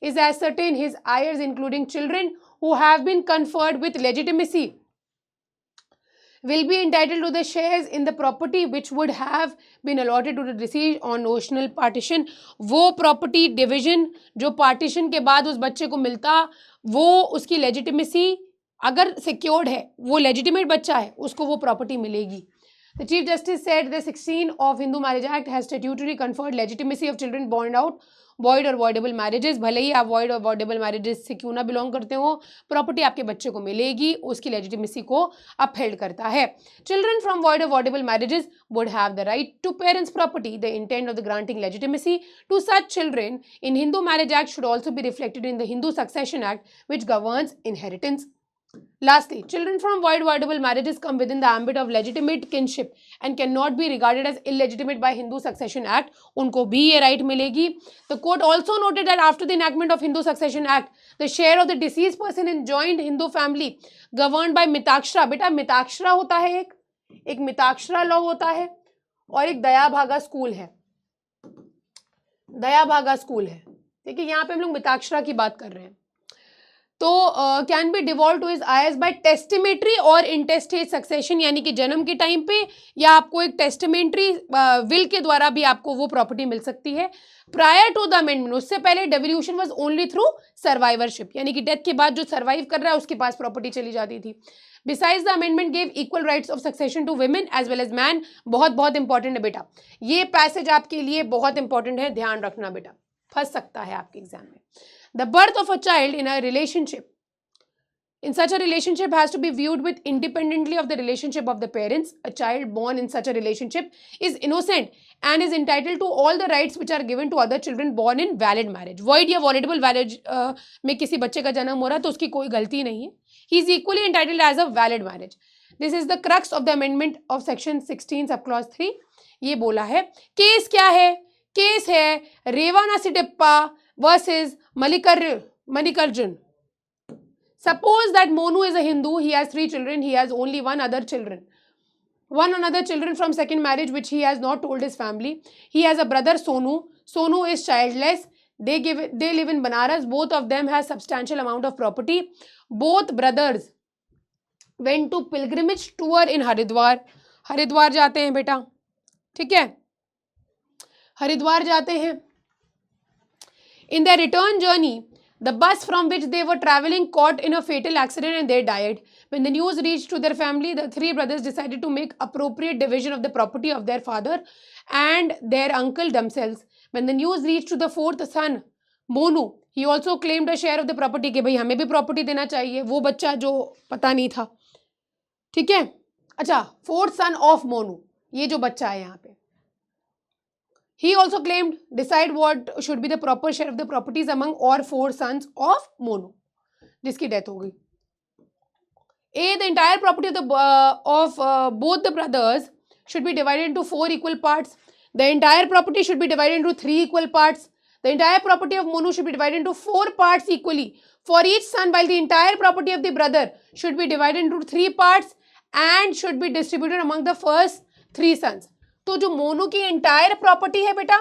is ascertained, his heirs, including children who have been conferred with legitimacy, will be entitled to the shares in the property which would have been allotted to the deceased on notional partition. वो property division जो partition के बाद उस बच्चे को मिलता, वो उसकी legitimacy अगर secured है, वो legitimate बच्चा है, उसको वो property मिलेगी. The Chief Justice said the 16 of Hindu Marriage Act has statutorily conferred legitimacy of children born out void और voidable marriages. भले ही आप void और voidable marriages से क्यों ना belong करते हो, property आपके बच्चे को मिलेगी, उसकी legitimacy को upheld करता है. Children from void or voidable marriages would have the right to parents' property. The intent of the granting legitimacy to such children in Hindu Marriage Act should also be reflected in the Hindu Succession Act, which governs inheritance. Lastly, children from voidable marriages come within the ambit of legitimate kinship and cannot be regarded as illegitimate by Hindu Succession Act. उनको भी ये right मिलेगी. The court also noted that after the enactment of Hindu Succession Act, the share of the deceased person in joint Hindu family governed by Mitakshara, बेटा मिताक्षरा होता है एक Mitakshara law होता है और एक दया भागा स्कूल है. दया भागा स्कूल है. देखिए यहाँ पे हम लोग मिताक्षरा की बात कर रहे हैं. तो can be devolve to his heirs by testamentary और इंटेस्टेट सक्सेशन, यानी कि जन्म के टाइम पे या आपको एक टेस्टिमेटरी विल के द्वारा भी आपको वो प्रॉपर्टी मिल सकती है. प्रायर टू द अमेंडमेंट, उससे पहले devolution was only through survivorship, यानी कि डेथ के बाद जो सर्वाइव कर रहा है उसके पास प्रॉपर्टी चली जाती थी. Besides the amendment gave equal rights of succession to women as well as man. बहुत बहुत इंपॉर्टेंट है बेटा, ये पैसेज आपके लिए बहुत इंपॉर्टेंट है, ध्यान रखना बेटा, फंस सकता है आपके एग्जाम में. The birth of a child in a relationship, in such a relationship has to be viewed with independently of the relationship of the parents. A child born in such a relationship is innocent and is entitled to all the rights which are given to other children born in valid marriage. Void या voidable marriage में किसी बच्चे का जन्म हो रहा है तो उसकी कोई गलती नहीं है. He is equally entitled as a valid marriage. This is the crux of the amendment of section 16 subclause 3. ये बोला है. केस क्या है? केस है रेवाना सिटेप्पा versus Malikarjun. Suppose that Monu is a Hindu, he has 3 children, he has only one another children from second marriage which he has not told his family. He has a brother Sonu. Sonu is childless. They live in Banaras. Both of them have substantial amount of property. Both brothers went to pilgrimage tour in Haridwar. Haridwar जाते हैं बेटा, ठीक है, हरिद्वार जाते हैं. In their return journey, the bus from which they were traveling caught in a fatal accident and they died. When the news reached to their family, the 3 brothers decided to make appropriate division of the property of their father and their uncle themselves. When the news reached to the 4th son, Monu, he also claimed a share of the property कि भाई हमें भी property देना चाहिए, वो बच्चा जो पता नहीं था, ठीक है. अच्छा, 4th son of Monu, ये जो बच्चा है यहाँ पे, he also claimed decide what should be the proper share of the properties among all 4 sons of Monu, जिसकी डेथ हो गई. A, the entire property of both the brothers should be divided into 4 equal parts. The entire property should be divided into 3 equal parts. The entire property of Monu should be divided into 4 parts equally for each son, while the entire property of the brother should be divided into 3 parts and should be distributed among the first 3 sons. तो जो मोनू की entire property है बेटा,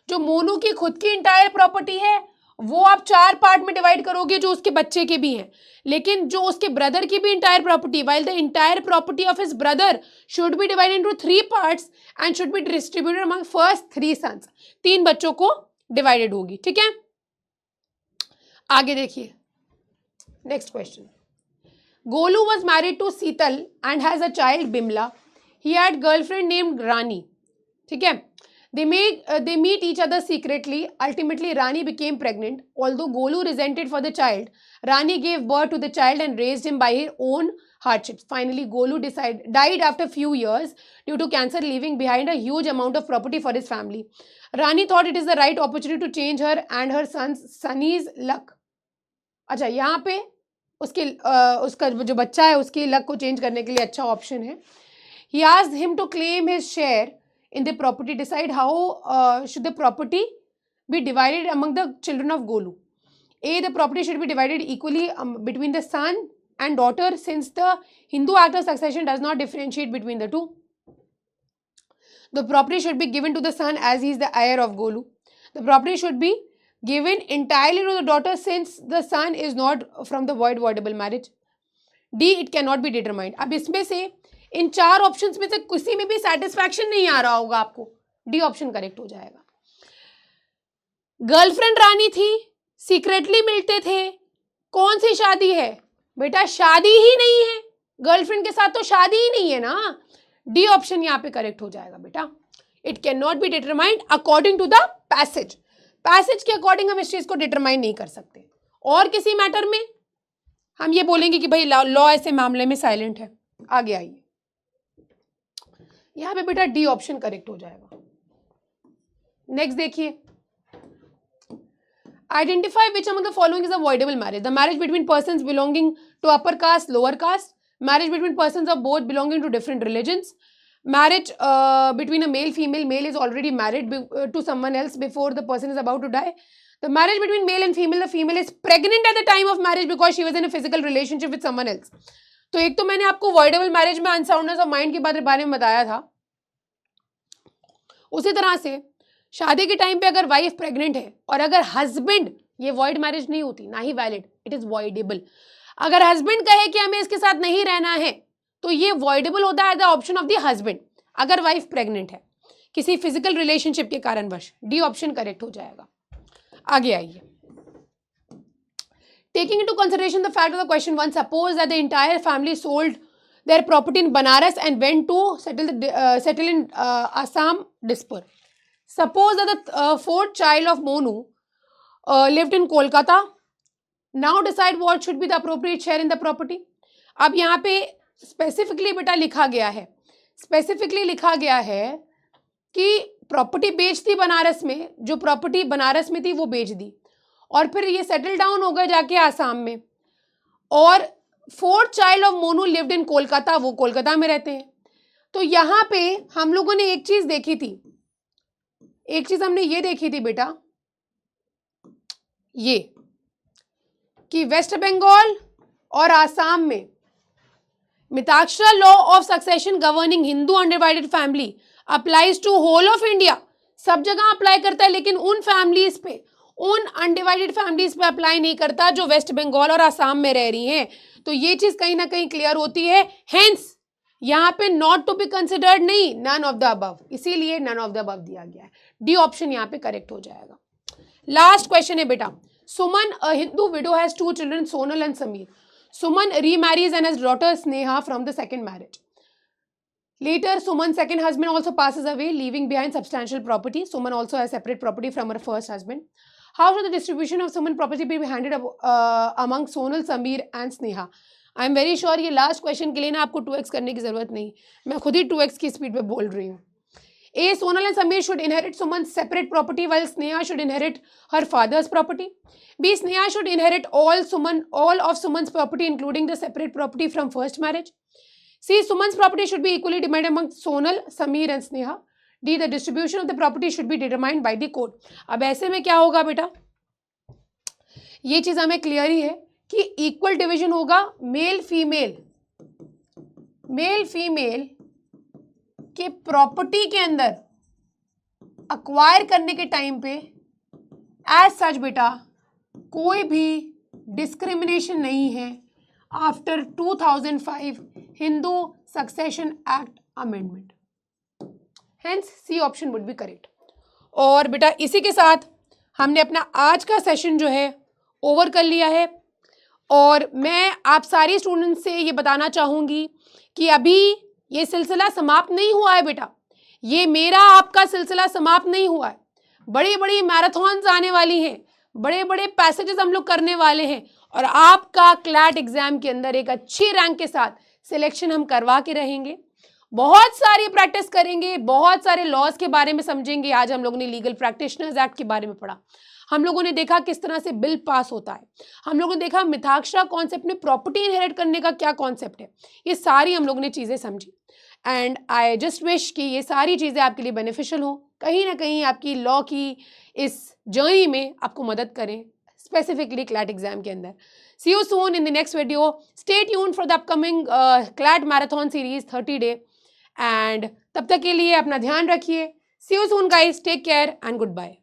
जो मोनू की खुद की entire property है, वो आप 4 पार्ट में डिवाइड करोगे जो उसके बच्चे के भी हैं, लेकिन जो उसके ब्रदर की भी entire property, while the entire property of his brother should be divided into 3 parts and should be distributed among first 3 sons. 3 बच्चों को डिवाइडेड होगी, ठीक है. आगे देखिए, next question. Golu was married to Sital and has a child Bimla. He had girlfriend named Rani. ठीक है. They meet each other secretly. Ultimately, Rani became pregnant. Although Golu resented for the child, Rani gave birth to the child and raised him by her own hardships. Finally, Golu died after few years due to cancer, leaving behind a huge amount of property for his family. Rani thought it is the right opportunity to change her and her son's luck. अच्छा, यहाँ पे उसका जो बच्चा है उसकी luck को change करने के लिए अच्छा ऑप्शन है. He asked him to claim his share in the property. Decide how should the property be divided among the children of Golu. A, the property should be divided equally between the son and daughter, since the Hindu act of succession does not differentiate between the two. The property should be given to the son as he is the heir of Golu. The property should be given entirely to the daughter since the son is not from the voidable marriage. D, it cannot be determined. अब इसमें से इन चार options में से किसी में भी satisfaction नहीं आ रहा होगा आपको, डी ऑप्शन करेक्ट हो जाएगा. गर्लफ्रेंड रानी थी, सीक्रेटली मिलते थे, कौन सी शादी है बेटा? शादी ही नहीं है, गर्लफ्रेंड के साथ तो शादी ही नहीं है ना. डी ऑप्शन यहाँ पे करेक्ट हो जाएगा बेटा. It can not be determined according to the passage. Passage के अकॉर्डिंग हम इस चीज को डिटरमाइन नहीं कर सकते. और किसी मैटर में हम ये बोलेंगे कि भाई लॉ ऐसे मामले में साइलेंट है. आगे आइए, यहां पे बेटा डी ऑप्शन करेक्ट हो जाएगा. नेक्स्ट देखिए, identify which among the following is avoidable marriage. The marriage between persons belonging to upper caste, lower caste, marriage between persons of both belonging to different religions, marriage between a male is already married to someone else before the person is about to die. The marriage between male and female, the female is pregnant at the time of marriage because she was in a physical relationship with someone else. तो एक तो मैंने आपको voidable marriage में unsoundness of mind के बारे में बताया था. उसी तरह से शादी के टाइम पे अगर वाइफ प्रेग्नेंट है और अगर हस्बैंड, ये वॉइड मैरिज नहीं होती, ना ही वैलिड, इट इज वॉइडेबल. अगर हस्बैंड कहे कि हमें इसके साथ नहीं रहना है तो ये वॉइडेबल होता है the option of the husband अगर वाइफ प्रेग्नेंट है किसी फिजिकल रिलेशनशिप के कारणवश. डी ऑप्शन करेक्ट हो जाएगा. आगे आइए, taking into consideration the fact of the question 1, suppose that the entire family sold their property in Banaras and went to settle in Assam disperse. Suppose that the fourth child of Monu lived in Kolkata. Now decide what should be the appropriate share in the property. अब यहाँ पे specifically बेटा लिखा गया है, specifically लिखा गया है कि प्रॉपर्टी बेच दी बनारस में, जो प्रॉपर्टी बनारस में थी वो बेच दी और फिर ये सेटल डाउन हो गए जाके आसाम में. और fourth child of Monu lived in Kolkata, वो कोलकाता में रहते हैं. तो यहाँ पे हम लोगों ने एक चीज देखी थी, एक चीज हमने ये देखी थी बेटा, ये कि वेस्ट बंगाल और आसाम में Mitakshara law of succession governing Hindu undivided family applies to whole of India. सब जगह अप्लाई करता है लेकिन उन फैमिलीज पे, उन अनडिवाइडेड फैमिलीज पे अप्लाई नहीं करता जो वेस्ट बंगाल और आसाम में रह रही हैं. तो ये चीज कहीं ना कहीं क्लियर होती है. हेंस यहाँ पे नॉट टू बी कंसिडर्ड नहीं, नन ऑफ द अबव, इसीलिए नन ऑफ द अबव दिया गया है. डी ऑप्शन यहाँ पे करेक्ट हो जाएगा. लास्ट क्वेश्चन है बेटा, Suman a Hindu widow has 2 children, Sonal and Samir. Suman remarries and has daughter Sneha from the second marriage. Later, Suman's second husband also passes away, leaving behind substantial property. Suman also has separate property from her first husband. How should the distribution of Suman property be handed among Sonal, Sameer and Sneha? I am very sure ये last question के लिए ना आपको 2x करने की जरूरत नहीं, मैं खुद ही 2x की स्पीड पे बोल रही हूँ. A, Sonal and Sameer should inherit Suman's separate property while Sneha should inherit her father's property. B, Sneha should inherit all of Suman's property including the separate property from first marriage. C, Suman's property should be equally divided among Sonal, Sameer and Sneha. D, the distribution of the property should be determined by the court. अब ऐसे में क्या होगा बेटा, ये चीज हमें clear ही है कि इक्वल डिविजन होगा. मेल फीमेल के प्रॉपर्टी के अंदर अक्वायर करने के टाइम पे एज सच बेटा कोई भी डिस्क्रिमिनेशन नहीं है after 2005 Hindu succession act amendment. Hence C option would be correct. और बेटा इसी के साथ हमने अपना आज का सेशन जो है ओवर कर लिया है. और मैं आप सारी स्टूडेंट्स से ये बताना चाहूँगी कि अभी ये सिलसिला समाप्त नहीं हुआ है बेटा. ये मेरा आपका सिलसिला समाप्त नहीं हुआ है। बड़ी बड़ी मैराथन्स आने वाली हैं, बड़े बड़े पैसेजेस हम लोग करने वाले हैं और आपका क्लैट एग्जाम के अंदर एक अच्छी रैंक के साथ सिलेक्शन हम करवा के रहेंगे। बहुत सारी प्रैक्टिस करेंगे, बहुत सारे लॉज के बारे में समझेंगे। आज हम लोगों ने लीगल प्रैक्टिशनर्स एक्ट के बारे में पढ़ा, हम लोगों ने देखा किस तरह से बिल पास होता है, हम लोगों ने देखा मिथाक्षरा कॉन्सेप्ट में प्रॉपर्टी इनहेरिट करने का क्या कॉन्सेप्ट है। ये सारी हम लोगों ने चीज़ें समझी एंड आई जस्ट विश कि ये सारी चीज़ें आपके लिए बेनिफिशियल हो, कहीं ना कहीं आपकी लॉ की इस जर्नी में आपको मदद करें, स्पेसिफिकली क्लैट एग्जाम के अंदर। See you soon in the next video, stay tuned for the upcoming CLAT marathon series 30 day and तब तक के लिए अपना ध्यान रखिए। See you soon guys, take care and good bye.